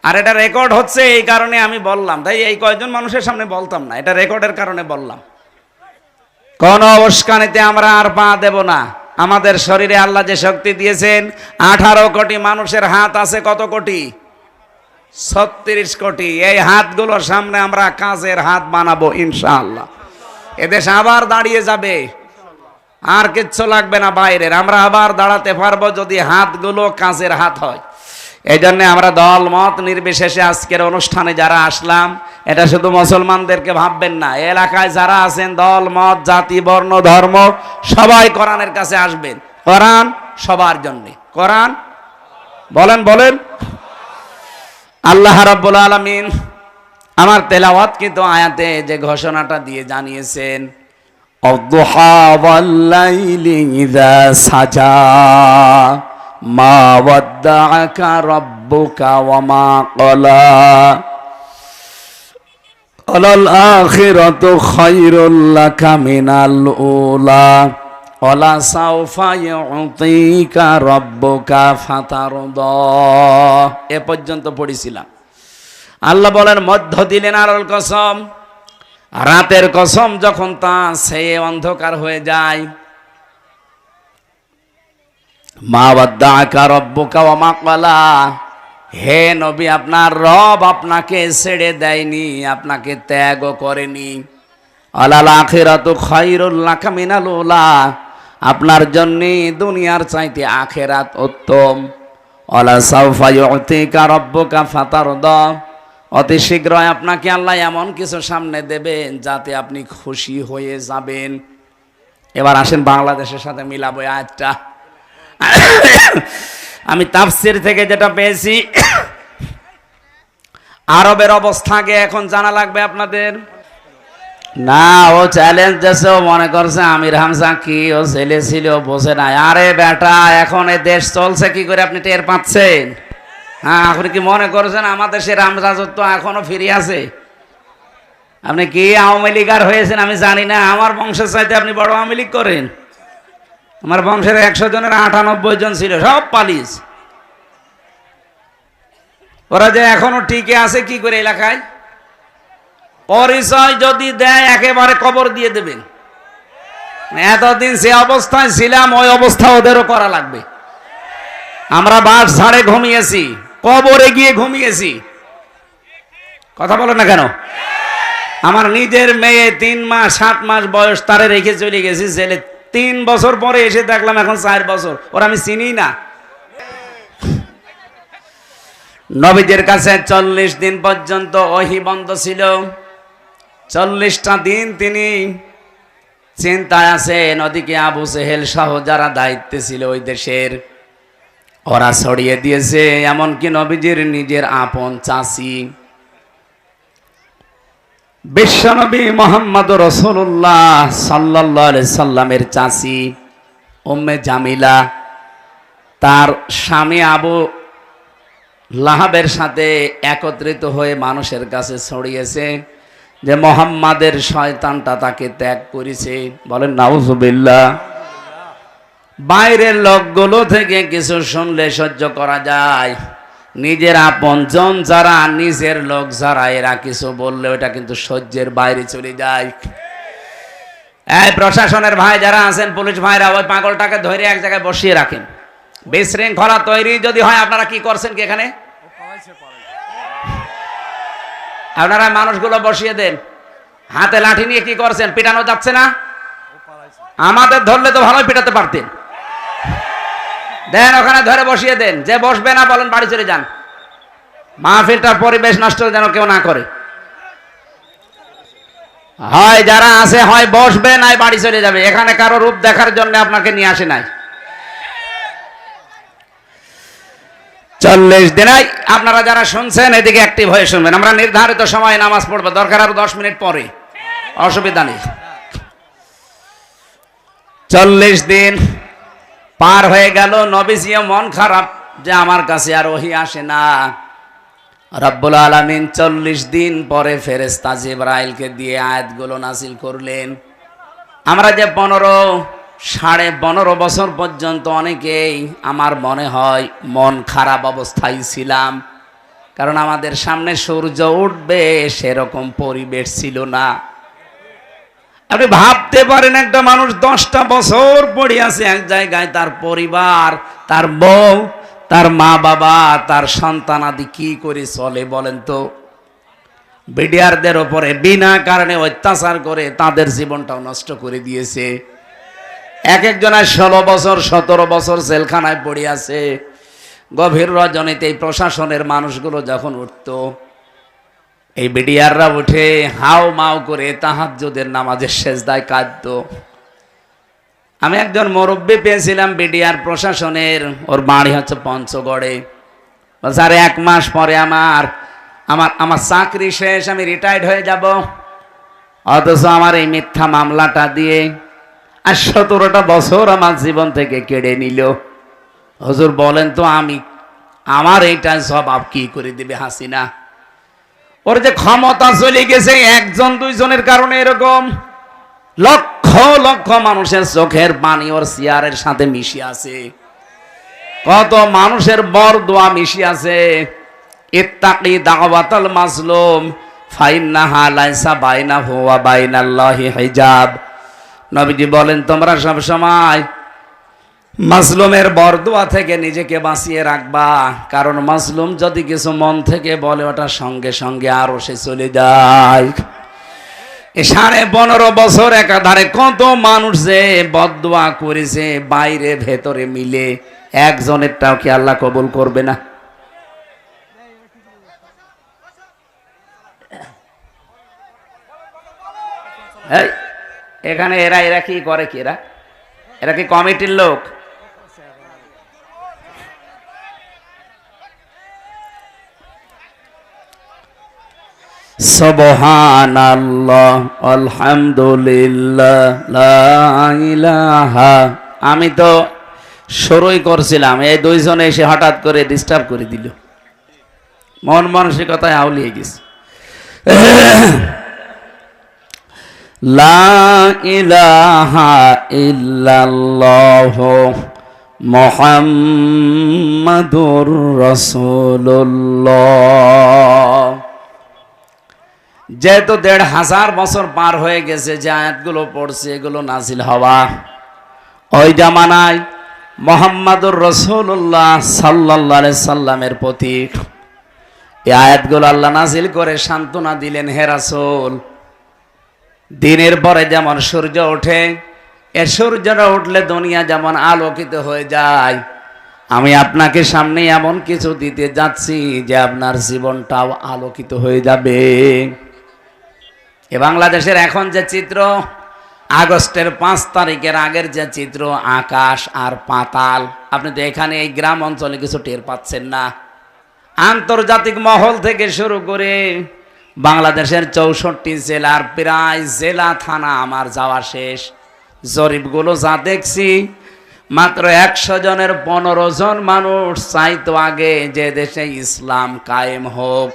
আর এটা রেকর্ড হচ্ছে, এই কারণে আমি বললাম, তাই এই কয়জন মানুষের সামনে বলতাম না, এটা রেকর্ডের কারণে বললাম। কোন উস্কানিতে আমরা আর পা দেব না। আমাদের শরীরে আল্লাহ যে শক্তি দিয়েছেন, 18 কোটি মানুষের হাত আছে, কত কোটি? 36 কোটি। এই হাতগুলোর সামনে আমরা কাজের হাত বানাবো ইনশাআল্লাহ। এদেশ আবার দাঁড়িয়ে যাবে, আর কিচ্ছু লাগবে না বাইরের। আমরা আবার দাঁড়াতে পারবো যদি হাতগুলো কাজের হাত হয়। এই জন্য আমরা দল মত নির্বিশেষে আজকের অনুষ্ঠানে যারা আসলাম, এটা শুধু মুসলমানদেরকে ভাববেন না, এলাকায় যারা আছেন দল মত জাতি বর্ণ ধর্ম সবাই কোরআনের কাছে আসবেন। কোরআন সবার জন্য, কোরআন বলেন বলেন। আল্লাহ রাব্বুল আলামিন আমার তেলাওয়াত কিন্তু আয়াতে যে ঘোষণাটা দিয়ে জানিয়েছেন, অদ্দুহা ওয়াল লাইলি ইযা সাজা মা ওয়াদ্দাআকা রাব্বুকা ওয়া মা ক্বালা আলাল আখিরাতু খায়রুল লাকা মিনাল উলা ওয়ালা সাওফা ইউতিকা রাব্বুকা ফাতারদা। এ পর্যন্ত পড়েছিলাম। আল্লাহ বলেন, মধ্য দিলেন আলোর কসম, রাতের কসম যখন তা সে অন্ধকার হয়ে যায়। মা ওয়াদ্দাআকা রাব্বুকা ওয়া মা ক্বালা, হে নবী আপনার রব আপনাকে ছেড়ে দেয়নি, আপনাকে ত্যাগও করেনি। আলাল আখিরাতু খায়রুল লাকা মিনাল উলা, আপনার জন্য দুনিয়ার চাইতে আখিরাত উত্তম। ওয়ালা সাওফা ইউতিকা রাব্বুকা ফাতারদা, অতি শীঘ্রই আপনাকে আল্লাহ এমন কিছু সামনে দেবেন যাতে আপনি খুশি হয়ে যাবেন। এবার আসেন বাংলাদেশের সাথে মিলাবো আয়াতটা। আমি তাফসীর থেকে যেটা পেয়েছি, আরবের অবস্থা আগে এখন জানা লাগবে আপনাদের। না, ও চ্যালেঞ্জ দিয়েছে, ও মনে করছে আমির হামজা কি ও ছেলে ছিল, বোঝে না। আরে বেটা, এখন এই দেশ চলছে কি করে আপনি টের পাচ্ছেন? হ্যাঁ, আপনি কি মনে করছেন আমাদের সে রামরাজত্ব এখনো ফিরে আছে? আপনি কি আওয়ামী লীগার হয়েছেন আমি জানি না, আমার বংশের চাইতে আপনি বড় আওয়ামী লীগ করেন। আমার বংশের 100 জনের 98 জন ছিল, সব পালিস। ওরা যে এখনো টিকে আছে কি করে এলাকায়? পরিচয় যদি দেয় একেবারে কবর দিয়ে দেবেন। এতদিন যে অবস্থায় ছিলাম ওই অবস্থা ওদেরও করা লাগবে। আমরা বাস ঝাড়ে ঘুমিয়েছি, কবরে গিয়ে ঘুমিয়েছি। কথা বলো না কেন? আমার নিজের মেয়ে 3 মাস 7 মাস বয়স, তারে রেখে চলে গেছি জেলে। 3 বছর পরে এসে দেখলাম এখন 4 বছর, ওরা আমি চিনি না। নবীদের কাছে 40 দিন পর্যন্ত ওহী বন্ধ ছিল। 40টা দিন তিনি চিন্তায় আছেন। ওদিকে আবু সেহেল সহ যারা দায়িত্বে ছিল ওই দেশের, ওরা ছড়িয়ে দিয়েছে। এমনকি নবীজির নিজের আপন চাচি বিশ্বনবী মুহাম্মদ রাসূলুল্লাহ সাল্লাল্লাহু আলাইহি সাল্লামের চাচি উম্মে জামিলা, তার স্বামী আবু লাহাবের সাথে একত্রিত হয়ে মানুষের কাছে ছড়িয়েছে যে মুহাম্মাদের শয়তানটা তাকে ত্যাগ করেছে। বলেন নাউজুবিল্লাহ। বাইরের লোকগুলো থেকে কিছু শুনলে সহ্য করা যায়, নিজের আপনজন যারা, নিজের লোক যারা, এরা কিছু বললে ওটা কিন্তু সহ্যের বাইরে চলে যায়। এই প্রশাসনের ভাই যারা আছেন, পুলিশ ভাইরা, ওই পাগলটাকে ধরে এক জায়গায় বসিয়ে রাখেন। বিশৃঙ্খলা তৈরি যদি হয়, আপনারা কি করছেন কি এখানে? আপনারা মানুষগুলো বসিয়ে দেন। হাতে লাঠি নিয়ে কি করছেন? পিটানো যাচ্ছে না? আমাদের ধরলে তো ভালোই পিটাতে পারতেন। দেন ওখানে ধরে বসিয়ে দেন। যে বসবে না বলেন বাড়ি চলে যান। মাহফিলটার পরিবেশ নষ্ট যেন কেউ না করে। হয় যারা আছে হয় বসবে, নাই বাড়ি চলে যাবে। এখানে কারো রূপ দেখার জন্য আপনাকে নিয়ে আসে নাই। 40 দিনাই আপনারা যারা শুনছেন এদিকে অ্যাক্টিভ হয়ে শুনবেন। আমরা নির্ধারিত সময়ে নামাজ পড়বো, দরকার আরো 10 মিনিট পরে, অসুবিধা নেই। 40 দিন পার হয়ে গেল, নবীজিও মন খারাপ যে আমার কাছে আর ওহী আসে না। রব্বুল আলামিন 40 দিন পরে ফেরেশতা জিবরাইলকে দিয়ে আয়াতগুলো নাযিল করলেন। আমরা যে 15.5 বছর পর্যন্ত অনেকেই আমার মনে হয় মন খারাপ অবস্থায় ছিলাম, কারণ আমাদের সামনে সূর্য উঠবে সেরকম পরিবেশ ছিল না। আপনি ভাবতে পারেন একটা মানুষ 10টা বছর পড়ে আছে এক জায়গায়, তার পরিবার, তার বউ, তার মা বাবা, তার সন্তানাদি কি করে চলে বলেন তো? বিডিআরদের ওপরে বিনা কারণে অত্যাচার করে তাদের জীবনটাও নষ্ট করে দিয়েছে। এক একজনের 16 বছর 17 বছর জেলখানায় পড়ে আছে। গভীর রজনীতে এই প্রশাসনের মানুষগুলো যখন উঠতো, এই বিডিআররা উঠে হাও মাও করে তাহাজ্জুদের নামাজের সেজদায় কাঁদতো। আমি একজন মুরব্বী পেয়েছিলাম বিডিআর প্রশাসনের, ওর বাড়ি হচ্ছে পঞ্চগড়ে। বলছে আরে 1 মাস পরে আমার চাকরি শেষ, আমি রিটায়ার্ড হয়ে যাব, অথচ আমার এই মিথ্যা মামলাটা দিয়ে আর 17টা বছর আমার জীবন থেকে কেড়ে নিল। হুজুর বলেন তো আমার এইটা জবাব কি করে দিবে হাসিনা? ওর যে ক্ষমতা চলে গেছে 1 2 জনের কারণে, এরকম লক্ষ লক্ষ মানুষের চোখের পানি ওর চেয়ারের সাথে মিশে আছে। কত মানুষের বরদোয়া মিশে আছে। ইত্তাকি দাওয়াতাল মাজলুম ফাইন্নাহা লাইসা বাইনাহু ওয়া বাইনাল্লাহি হিজাব। নবীজি বলেন তোমরা সব সময় মাজলুমের বরদোয়া থেকে নিজেকে বাঁচিয়ে রাখবা, কারণ মাজলুম যদি কিছু মন থেকে বলে ওটা সঙ্গে সঙ্গে আরো সে চলে যায়। 15.5 বছর একাধারে কত মানুষ যে বদদোয়া করেছে, বাইরে ভেতরে মিলে, একজনেরটাও কি আল্লাহ কবুল করবে না? এখানে এরা কি করে? কি এরা কি কমিটির লোক? সুবহানাল্লাহ আলহামদুলিল্লাহ লা ইলাহা। আমি তো শুরুই করছিলাম, এই 2 জনে এসে হঠাৎ করে ডিস্টার্ব করে দিল। মন মানসিকতায় আউলিয়ে গেছে। লা ইলাহা ইল্লাল্লাহ মুহাম্মাদুর রাসূলুল্লাহ। যেহেতু 1500 বছর পার হয়ে গেছে, যে আয়াতগুলো পড়ছে এগুলো নাজিল হওয়া ওই জামানায় মুহাম্মাদুর রাসূলুল্লাহ সাল্লাল্লাহু আলাইহি সাল্লামের প্রতি এই আয়াতগুলো আল্লাহ নাজিল করে সান্ত্বনা দিলেন, হে রাসূল, দিনের পরে যেমন সূর্য ওঠে, এ সূর্যটা উঠলে দুনিয়া যেমন আলোকিত হয়ে যায়, আমি আপনাকে সামনে এমন কিছু দিতে যাচ্ছি যে আপনার জীবনটাও আলোকিত হয়ে যাবে। এ বাংলাদেশের এখন যে চিত্র, আগস্টের 5 তারিখের আগের যে চিত্র, আকাশ আর পাতাল। আপনি তো এখানে এই গ্রাম অঞ্চলে কিছু টের পাচ্ছেন না। আন্তর্জাতিক মহল থেকে শুরু করে বাংলাদেশের 64 জেলার প্রায় জেলা থানা আমার যাওয়া শেষ। জরিপগুলো যা দেখছি, মাত্র 100 জনের 15 জন মানুষ চাইতো আগে যে দেশে ইসলাম কায়েম হোক,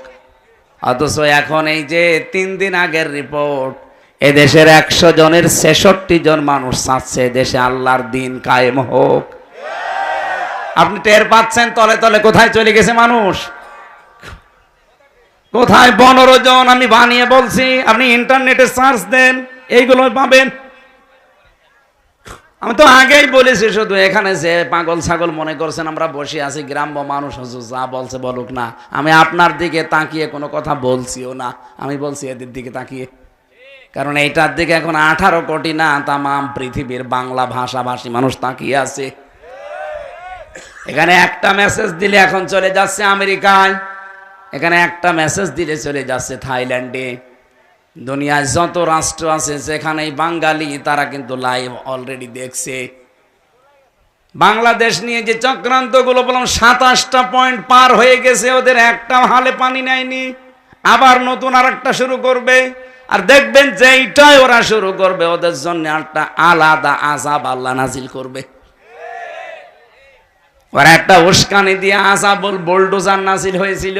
অথচ এখন এই যে 3 দিন আগের রিপোর্ট, এদেশের 100 জনের 66 জন মানুষ চাচ্ছে দেশে আল্লাহর দিন কায়েম হোক। আপনি টের পাচ্ছেন তলে তলে কোথায় চলে গেছে মানুষ? কোথায় 15 জন আমি বানিয়ে বলছি, আপনি ইন্টারনেটে সার্চ দেন, এইগুলো পাবেন। আমি তো আগেই বলেছি, শুধু এখানে যে পাগল ছাগল মনে করছেন আমরা বসে আছি, গ্রাম্য মানুষ যা বলছে বলুক না, আমি আপনার দিকে তাকিয়ে কোনো কথা বলছিও না, আমি বলছি এদের দিকে তাকিয়ে। কারণ এইটার দিকে এখন 18 কোটি না, তামাম পৃথিবীর বাংলা ভাষাভাষী মানুষ তাকিয়ে আছে। এখানে একটা মেসেজ দিলে এখন চলে যাচ্ছে আমেরিকায়, এখানে একটা মেসেজ দিলে চলে যাচ্ছে থাইল্যান্ডে। দুনিয়ায় যত রাষ্ট্র আছে যেখানেই বাঙালি, তারা কিন্তু লাইভ অলরেডি দেখছে। বাংলাদেশ নিয়ে যে চক্রান্তগুলো বললাম, 27টা পয়েন্ট পার হয়ে গেছে, ওদের একটা হালে পানি নেয়নি। আবার নতুন আর একটা শুরু করবে, আর দেখবেন যে এইটাই ওরা শুরু করবে, ওদের জন্য একটা আলাদা আযাব আল্লাহ নাজিল করবে। ওরা একটা উস্কানি দিয়ে আযাব বুলডোজার নাজিল হয়েছিল।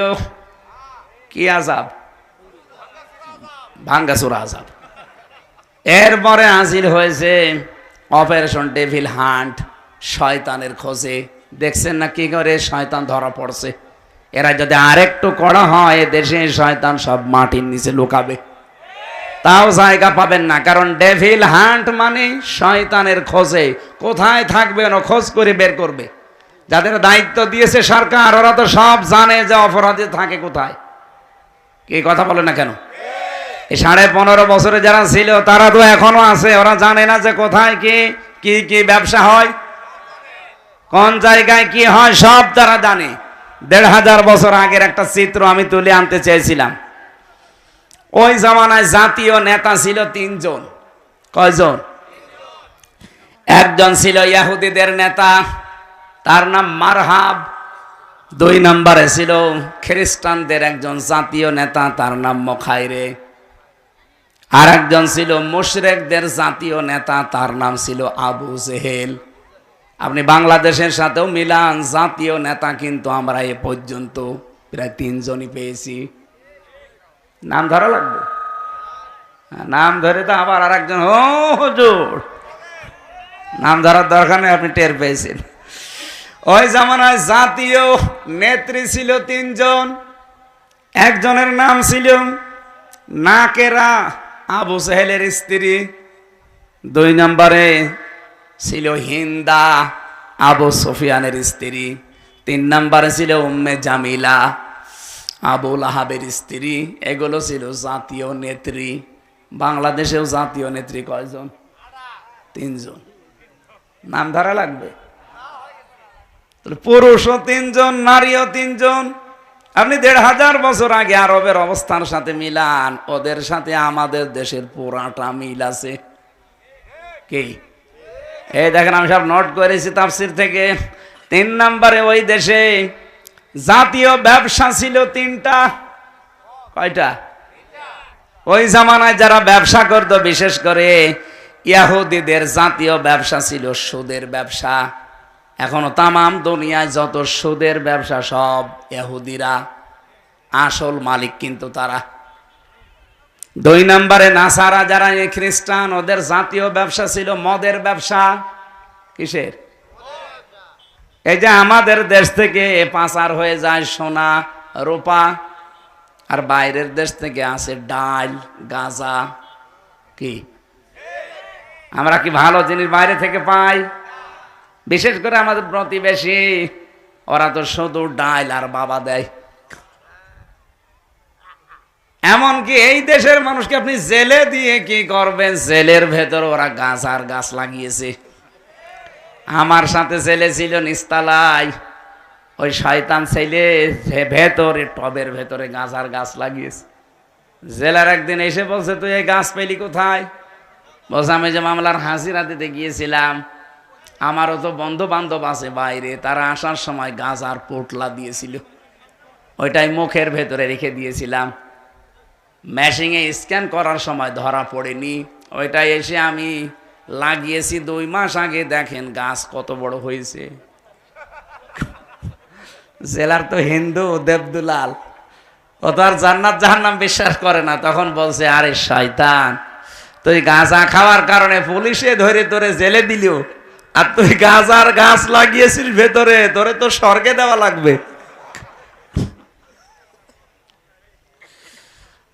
কি আযাব? ভাঙ্গাচুরা আযাব। এরপরে নাজিল হয়েছে অপারেশন ডেভিল হান্ট, শয়তানের খোঁজে। দেখছেন না কি করে শয়তান ধরা পড়ছে। এরা যদি আরেকটু কড়া হয়, দেশে শয়তান সব মাটির নিচে লুকাবে, তাও জায়গা পাবেন না। কারণ ডেভিল হান্ট মানে শয়তানের খোঁজে, কোথায় থাকবে ওরা খোঁজ করে বের করবে। যাদের দায়িত্ব দিয়েছে সরকার, ওরা তো সব জানে যে অপরাধী থাকে কোথায়। কি কথা বলে না কেন? এই 15.5 বছরে যারা ছিল তারা তো এখনো আছে, ওরা জানে না যে কোথায় কি কি কি ব্যবসা হয়, কোন জায়গায় কি হয়, সব তারা জানে। 1500 বছর আগের একটা চিত্র আমি তুলে আনতে চেয়েছিলাম। ওই জামানায় জাতীয় নেতা ছিল 3 জন। কয়জন? একজন ছিল ইহুদিদের নেতা, তার নাম মারহাব। 2 নম্বরে ছিল খ্রিস্টানদের একজন জাতীয় নেতা, তার নাম মখাইরে। আর একজন ছিল মুশরিকদের জাতীয় নেতা, তার নাম ছিল আবু জেহেল। আপনি বাংলাদেশের সাথেও মিলান, জাতীয় নেতা কিন্তু আমরা এ পর্যন্ত প্রায় 3 জনই পেয়েছি। নাম ধরা লাগবে, নাম ধরে তো আবার আর একজন, ও হুজুর নাম ধরার দরকার নেই, আপনি টের পেয়েছেন। ওই জামানায় জাতীয় নেত্রী ছিল 3 জন। একজনের নাম ছিল নাকেরা, আবু জেহেলের স্ত্রী। 2 নম্বরে ছিল হিন্দা, আবু সুফিয়ানের স্ত্রী। 3 নম্বরে ছিল উম্মে জামিলা, আবু লাহাবের স্ত্রী। এগুলো ছিল জাতীয় নেত্রী। বাংলাদেশেও জাতীয় নেত্রী কয়জন? 3 জন। নাম ধরা লাগবে। পুরুষও 3 জন, নারীও 3 জন। আপনি 1500 বছর আগে আরবের অবস্থার সাথে মিলান, ওদের সাথে আমাদের দেশের পুরাটা মিল আছে। কি? এই দেখেন, আমি সব নোট করেছি তাফসীর থেকে। 3 নম্বরে ওই দেশে জাতীয় ব্যবসা ছিল 3টা। কয়টা? ওই জামানায় যারা ব্যবসা করত, বিশেষ করে ইহুদিদের জাতীয় ব্যবসা ছিল সুদের ব্যবসা। এখনো তামাম দুনিয়ায় যত সুদের ব্যবসা সব ইহুদিরা, আসল মালিক কিন্তু তারা। 2 নম্বরে নাসারা, যারা খ্রিস্টান, ওদের জাতীয় ব্যবসা ছিল মদের ব্যবসা। কিসের? এই যে আমাদের দেশ থেকে পাচার হয়ে যায় সোনা রূপা, আর বাইরের দেশ থেকে আসে ডাল গাঁজা। কি আমরা কি ভালো জিনিস বাইরে থেকে পাই? বিশেষ করে আমাদের প্রতিবেশী, ওরা তো শুধু ডাল আর বাবা দেয়। এমনকি এই দেশের মানুষকে আপনি জেলে দিয়ে কি করবেন? জেলের ভেতর ওরা গাঁজার গাছ লাগিয়েছে। আমার সাথে ছেলে ছিল নিস্তালায়, ওই শয়তান ছেলে ভেতরে টবের ভেতরে গাঁজার গাছ লাগিয়েছে। জেলার একদিন এসে বলছে, তুই এই গাছ পেলি কোথায়? বলছে, আমি যে মামলার হাজিরা দিতে গিয়েছিলাম, আমারও তো বন্ধু বান্ধব আছে বাইরে, তারা আসার সময় গাঁজার পোটলা দিয়েছিল, ওইটাই মুখের ভেতরে রেখে দিয়েছিলাম। মেশিনে স্ক্যান করার সময় ধরা পড়েনি, ওইটাই এসে আমি লাগিয়েছি 2 মাস আগে। দেখেন গাছ কত বড় হয়েছে। জেলার তো হিন্দু দেবদুলাল, ও তো আর জান্নাত জাহান্নাম বিশ্বাস করে না। তখন বলছে, আরে শয়তান, তুই গাঁজা খাওয়ার কারণে পুলিশে ধরে তোরে জেলে দিল, আর তুই গাঁজার গাছ লাগিয়েছিস ভেতরে, তোরে তো স্বর্গে দেওয়া লাগবে।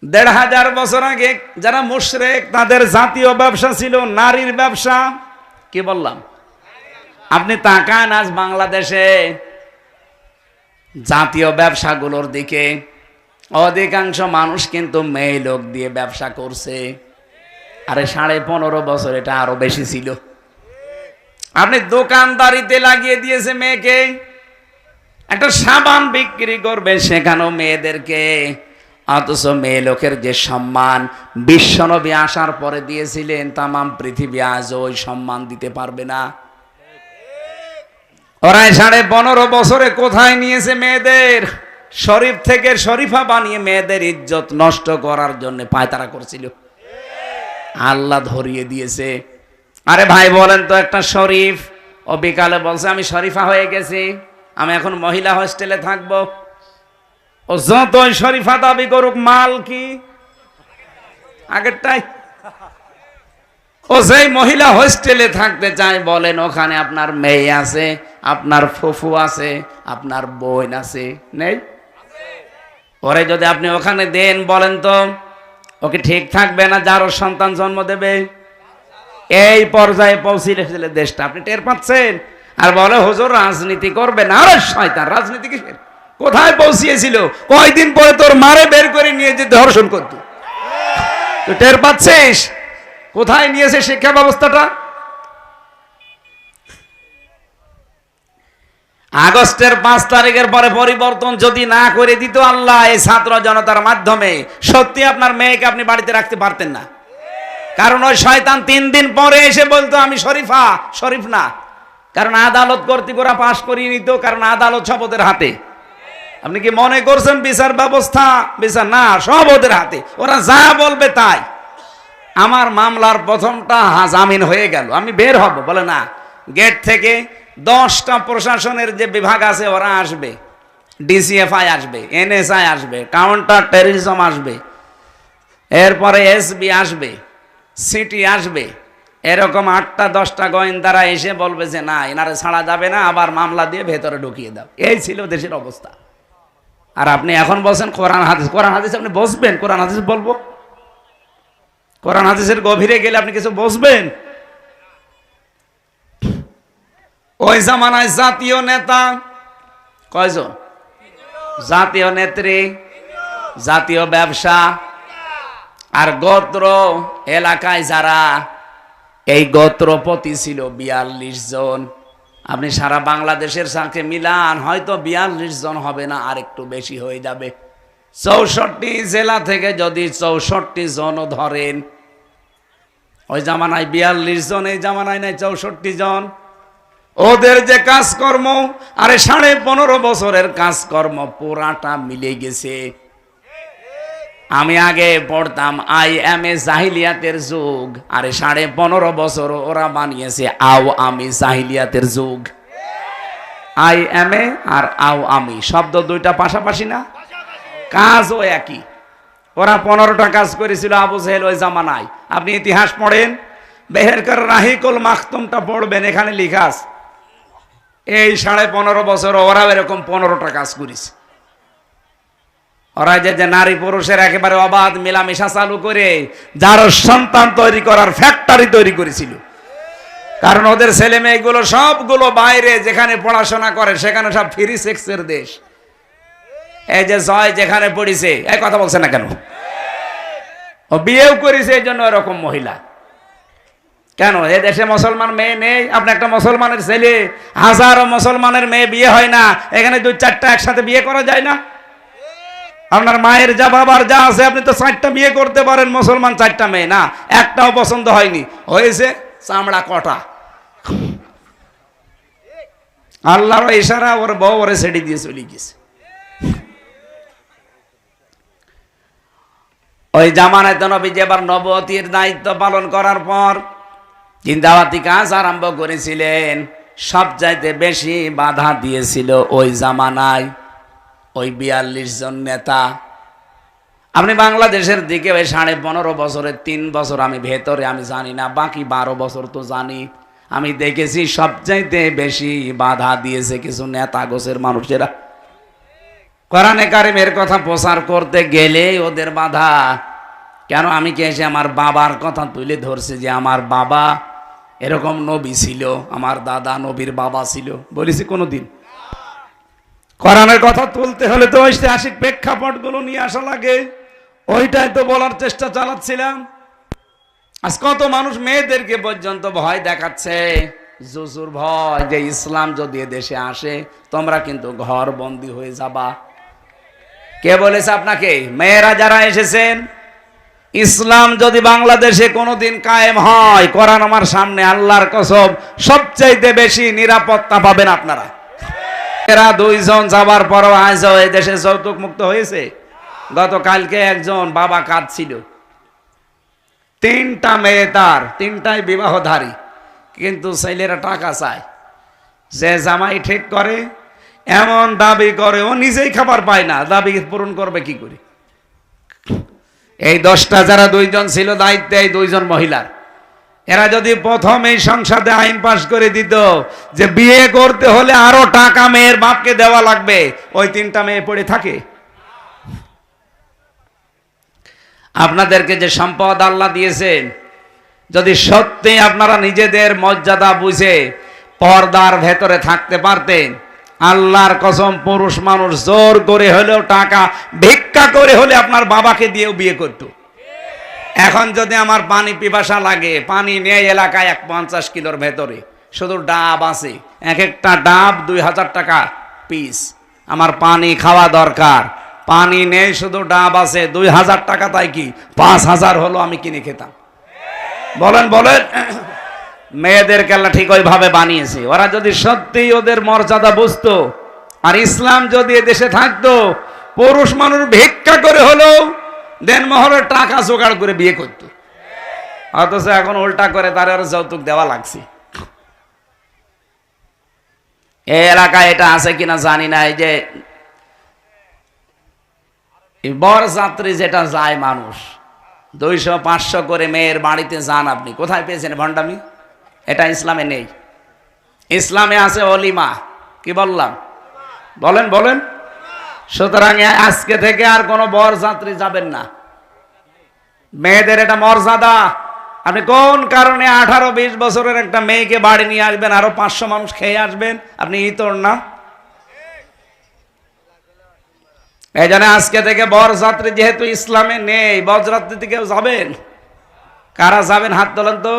1500 বছর আগে যারা মুশরিক, তাদের জাতীয় ব্যবসা ছিল নারীর ব্যবসা। কি বললাম? আপনি তাকান আজ বাংলাদেশে জাতীয় ব্যবসাগুলোর দিকে, অধিকাংশ মানুষ কিন্তু মেয়ে লোক দিয়ে ব্যবসা করছে। আরে 15.5 বছর এটা আরো বেশি ছিল। আপনি দোকানদারিতে লাগিয়ে দিয়েছে মেয়েকে, একটা সাবান বিক্রি করবে সেখানেও মেয়েদেরকে, অথচ মেয়ে লোকের যে সম্মান বিশ্বনবী আসার পরে দিয়েছিলেন, তামাম পৃথিবী আজ ওই সম্মান দিতে পারবে না। ওরা 15.5 বছরে কোথায় নিয়েছে মেয়েদের? শরীফ থেকে শরীফা বানিয়ে মেয়েদের ইজ্জত নষ্ট করার জন্য পায়তারা করছিল, আল্লাহ ধরিয়ে দিয়েছে। আরে ভাই বলেন তো, একটা শরীফ ও বিকালে বলছে আমি শরীফা হয়ে গেছি, আমি এখন মহিলা হোস্টেলে থাকবো। ও যতই শরীফা দাবি করুক, মাল কি আগেরটাই। ও যেই মহিলা হোস্টেলে থাকতে চায়, বলেন ওখানে আপনার মেয়ে আছে, আপনার ফুফু আছে, আপনার বোন আছে, নেই? ওরে যদি আপনি ওখানে দেন, বলেন তো ওকে ঠিক থাকবে না যার ওর সন্তান জন্ম দেবে? এই পর্যায়ে পৌঁছিলে দেশটা, আপনি টের পাচ্ছেন? আর বলে হুজুর রাজনীতি করবে না। আরে শয়তান, রাজনীতি কিসের? কোথায় পৌঁছিয়েছিল? কয়দিন পরে তোর মারে বের করে নিয়ে যেতে ধর্ষণ করতো। তুই টের পাচ্ছিস কোথায় নিয়েছে শিক্ষা ব্যবস্থাটা? আগস্টের 5 তারিখের পরে পরিবর্তন যদি না করে দিত আল্লাহ এই ছাত্র জনতার মাধ্যমে, সত্যি আপনার মেয়েকে আপনি বাড়িতে রাখতে পারতেন না। কারণ ওই শয়তান 3 দিন পরে এসে বলতো আমি শরীফা, শরীফ না। কারণ আদালত কর্তৃক ওরা পাশ করিয়ে নিত, কারণ আদালত সব ওদের হাতে। আপনি কি মনে করছেন বিচার ব্যবস্থা? বিচার না, সব ওদের হাতে, ওরা যা বলবে তাই। আমার মামলার প্রথমটা জামিন হয়ে গেল, আমি বের হব, বলে না, গেট থেকে 10টা প্রশাসনের যে বিভাগ আছে ওরা আসবে, ডিসিএফআই আসবে, এনএসআই আসবে, কাউন্টার টেররিজম আসবে, এরপরে এসবি আসবে, সিটি আসবে, এরকম 8টা 10টা গোয়েন্দারা এসে বলবে যে না, এনারে ছাড়া যাবে না, আবার মামলা দিয়ে ভেতরে ঢুকিয়ে দাও। এই ছিল দেশের অবস্থা। আর আপনি এখন বলছেন কোরআন হাদিস, কোরআন হাদিস আপনি বসবেন? কোরআন হাদিস বলবো? কোরআন হাদিসের গভীরে গেলে আপনি কিছু বসবেন? ওই জামানায় জাতীয় নেতা কয়জন? জাতীয় নেত্রী, জাতীয় ব্যবসা, আর গোত্র এলাকায় যারা, এই গোত্রপতি ছিল 42 জন। আপনি সারা বাংলাদেশের সাথে মিলান, হয়তো 42 জন হবে না, আর একটু বেশি হয়ে যাবে। 64 জেলা থেকে যদি 64 জনও ধরেন, ওই জামানায় 42 জন, এই জামানায় নাই 64 জন। ওদের যে কাজকর্ম, আরে 15.5 বছরের কাজকর্ম পুরাটা মিলে গেছে। আমি আগে পড়তাম IMA জাহিলিয়াতের যুগ, আরে 15.5 বছর ওরা বানিয়েছে আওয়ামী জাহিলিয়াতের যুগ। IMA আর আওয়ামী শব্দ দুইটা পাশাপাশি না, কাজও একই। ওরা 15টা কাজ করেছিল আবু জেহেল ওই জামানায়। আপনি ইতিহাস পড়েন, বেহেরকার রাহিকুল মাখতুমটা পড়বেন, এখানে লেখা আছে এই 15.5 বছর ওরা এরকম 15টা কাজ করেছে। ওরা যে নারী পুরুষের একেবারে অবাধ মেলামেশা চালু করে যার সন্তান তৈরি করার ফ্যাক্টরি তৈরি করেছিল। কারণ ওদের ছেলে মেয়েগুলো সবগুলো বাইরে যেখানে পড়াশোনা করে সেখানে সব ফ্রি সেক্সের দেশ। এই যে জয় যেখানে পড়িছে, এই কথা বলছে না কেন? ও বিয়েও করেছে এই জন্য এরকম মহিলা। কেন এ দেশে মুসলমান মেয়ে নেই? আপনি একটা মুসলমানের ছেলে, হাজারো মুসলমানের মেয়ে বিয়ে হয় না, এখানে 2-4টা একসাথে বিয়ে করা যায় না? আপনার মায়ের যা বাবার যা আছে, আপনি তো 4টা বিয়ে করতে পারেন, মুসলমান 4টা মেয়ে না, একটাও পছন্দ হয়নি, হয়েছে চামড়া কটা। আল্লাহর ইশারা, ওর বউ ওরে ছেড়ে দিয়ে চলে গেছে। ওই জামানায় তো নবী যে এবার নবুয়তির দায়িত্ব পালন করার পর জিন্দাবাতি কাজ আরম্ভ করেছিলেন, সবচাইতে বেশি বাধা দিয়েছিল ওই জামানায় ওই 42 জন নেতা। আপনি বাংলাদেশের দিকে ওই 15.5 বছরের 3 বছর আমি ভেতরে, আমি জানি না, বাকি 12 বছর তো জানি। আমি দেখেছি সবচাইতে বেশি বাধা দিয়েছে কিছু নেতা গোছের মানুষেরা। কোরআনে কারিমের কথা প্রচার করতে গেলে ওদের বাধা। কেন? আমি কি এসে আমার বাবার কথা তুলে ধরছি যে আমার বাবা এরকম নবী ছিল, আমার দাদা নবীর বাবা ছিল, বলেছি কোনোদিন? কোরআনের কথা তুলতে হলে তো ঐতিহাসিক প্রেক্ষাপটগুলো নিয়ে আসা লাগে, ওইটাই তো বলার চেষ্টা চালাচ্ছিলাম। আজ কত মানুষ মেয়েদেরকে পর্যন্ত ভয় দেখাচ্ছে, জুজুর ভয়, যে ইসলাম যদি দেশে আসে তোমরা কিন্তু ঘর বন্দী হয়ে যাবা। কে বলেছে আপনাকে? মেয়েরা যারা এসেছেন, ইসলাম যদি বাংলাদেশে কোনোদিন কায়েম হয়, কোরআন আমার সামনে, আল্লাহর কসম সবচাইতে বেশি নিরাপত্তা পাবেন আপনারা। এরা দুইজন যাবার পরও আজ এই দেশে যৌতুক মুক্ত হয়েছে। গতকালকে একজন বাবা কাঁদছিল, 3টা মেয়ে, তার 3টাই বিবাহধারী, কিন্তু ছেলেরা টাকা চায়। যে জামাই ঠিক করে এমন দাবি করে, ও নিজেই খাবার পায় না, দাবি পূরণ করবে কি করে? এই 10টা যারা 2জন ছিল দায়িত্বে, এই 2জন মহিলার, এরা যদি প্রথম এই সংসদে আইন পাশ করে দিত যে বিয়ে করতে হলে আরো টাকা মেয়ের বাপকে দেওয়া লাগবে, ওই 3টা মেয়ে পড়ে থাকে? আপনাদেরকে যে সম্পদ আল্লাহ দিয়েছেন, যদি সত্যি আপনারা নিজেদের মর্যাদা বুঝে পর্দার ভেতরে থাকতে পারতেন, আল্লাহর কসম পুরুষ মানুষ জোর করে হলেও টাকা ভিক্ষা করে হলে আপনার বাবাকে দিয়েও বিয়ে করত। এখন যদি আমার পানি পিপাসা লাগে, পানি নেই এলাকায় 50 কিলোর ভেতরে, শুধু ডাব আছে, এক একটা ডাব 2000 টাকা পিস। আমার পানি খাওয়া দরকার, পানি নেই, শুধু ডাব আছে, 2000 টাকা, তাই কি 5000 হলো আমি কিনে খেতাম? বলেন বলেন। মেয়েদের কেল্লা ঠিক ওইভাবে বানিয়েছে। ওরা যদি সত্যি ওদের মর্যাদা বুঝতো, আর ইসলাম যদি এদেশে থাকতো, পুরুষ মানুষ ভিক্ষা করে হলেও দেনমোহরের টাকা জোগাড় করে বিয়ে করতো। অথচ এখন উল্টা করে তার আর যৌতুক দেওয়া লাগছে। এই এলাকায় এটা আছে কিনা জানি না, এই যে বরযাত্রী যেটা যায় মানুষ, 200-500 করে মেয়ের বাড়িতে যান, আপনি কোথায় পেয়েছেন ভণ্ডামি? এটা ইসলামে নেই। ইসলামে আছে অলিমা। কি বললাম? বলেন বলেন। সুতরাং আজকে থেকে আর কোনো বরযাত্রী যাবেন না। মেয়েদের এটা মর্যাদা। আপনি কোন কারণে 18-20 বছরের একটা মেয়েকে বাড়ি নিয়ে আসবেন, আরো 500 মানুষ খেয়ে আসবেন? আপনি ইতর না? এই জন্য আজকে থেকে বরযাত্রী যেহেতু ইসলামে নেই, বরযাত্রীতে কেউ যাবেন? কারা যাবেন হাত তোলেন তো।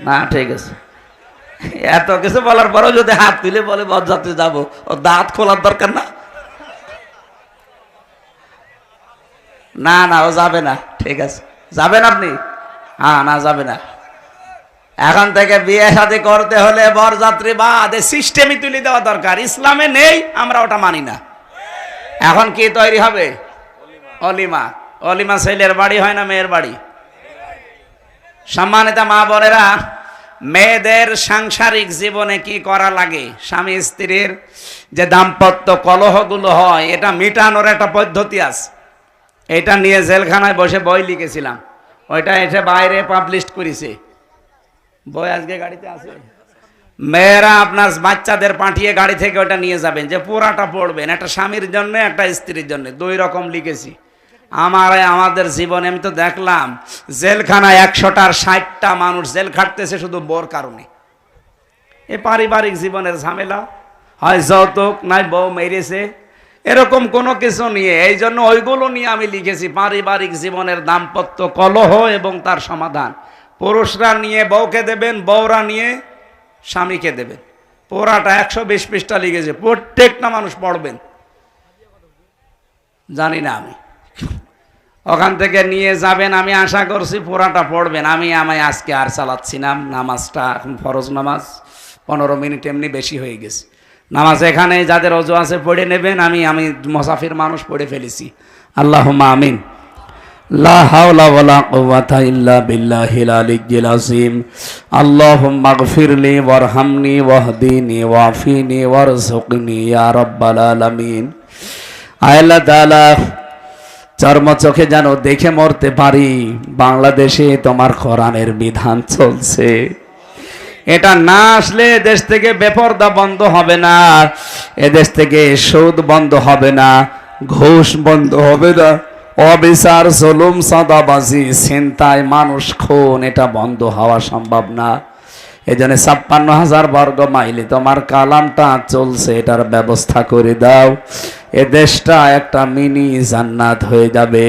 না ঠিক আছে, এত কিছু বলার পরেও যদি হাত তুলে বলে বরযাত্রী যাবো, ও দাঁত খোলার দরকার না? না না, ও যাবে না। ঠিক আছে, যাবেন আপনি? হ্যাঁ, না যাবে না। এখন থেকে বিয়ে শাদী করতে হলে বরযাত্রী বাদ সিস্টেমই তুলে দেওয়া দরকার। ইসলামে নেই, আমরা ওটা মানি না। এখন কি তৈরি হবে? অলিমা। অলিমা ছেলের বাড়ি হয় না মেয়ের বাড়ি? সম্মানিত মা বোনেরা, মেয়েদের সাংসারিক জীবনে কি করা লাগে, স্বামী স্ত্রীর যে দাম্পত্য কলহগুলো হয়, এটা মিটানোর একটা পদ্ধতি আছে। এটা নিয়ে জেলখানায় বসে বই লিখেছিলাম, ওইটা এসে বাইরে পাবলিশ করেছে। বই আজকে গাড়িতে আছে। মেয়েরা আপনার বাচ্চাদের পাঠিয়ে গাড়ি থেকে ওটা নিয়ে যাবেন, যে পুরাটা পড়বেন, একটা স্বামীর জন্য একটা স্ত্রীর জন্য, 2 রকম লিখেছি। আমাদের জীবনে আমি তো দেখলাম জেলখানায় 100টার 60টা মানুষ জেল খাটতেছে শুধু বোর কারণে। এ পারিবারিক জীবনের ঝামেলা, হয় যৌতুক, নাই বউ মেরেছে, এরকম কোনো কিছু নিয়ে। এই জন্য ওইগুলো নিয়ে আমি লিখেছি, পারিবারিক জীবনের দাম্পত্য কলহ এবং তার সমাধান। পুরুষরা নিয়ে বউকে দেবেন, বউরা নিয়ে স্বামীকে দেবেন। পুরাটা 120 পৃষ্ঠা লিখেছে, প্রত্যেকটা মানুষ পড়বেন। জানি না, আমি ওখান থেকে নিয়ে যাবেন, আমি আশা করছি পুরাটা পড়বেন। আমি আজকে আর চালাচ্ছি না নামাজটা, এখন ফরজ নামাজ 15 মিনিট এমনি বেশি হয়ে গেছে। নামাজ এখানে যাদের অজু আছে পড়ে নেবেন, আমি মুসাফির মানুষ পড়ে ফেলেছি। আল্লাহুম্মা আমিন। লা হাওলা ওয়ালা কুওয়াতা ইল্লা বিল্লাহিল আলিয়্যিল আযীম। আল্লাহুম্মা গফিরলি ওয়ারহামনি ওয়াহদিনি ওয়াফিনি ওয়ারযুকনি ইয়া রাব্বাল আলামিন। আল্লাহ তাআলা চর্ম চোখে যেন দেখে মরতে পারি বাংলাদেশে তোমার কোরআনের বিধান চলছে। এটা না আসলে দেশ থেকে বেপরদা বন্ধ হবে না, এদেশ থেকে সুদ বন্ধ হবে না, ঘুষ বন্ধ হবে না, অবিচার, জুলুম, চাঁদাবাজি, ছিনতাই, মানুষ খুন, এটা বন্ধ হওয়া সম্ভব না। এই জন্য 56,000 বর্গ মাইলে তোমার কালামটা চলছে, এটার ব্যবস্থা করে দাও। এ দেশটা একটা মিনি জান্নাত হয়ে যাবে।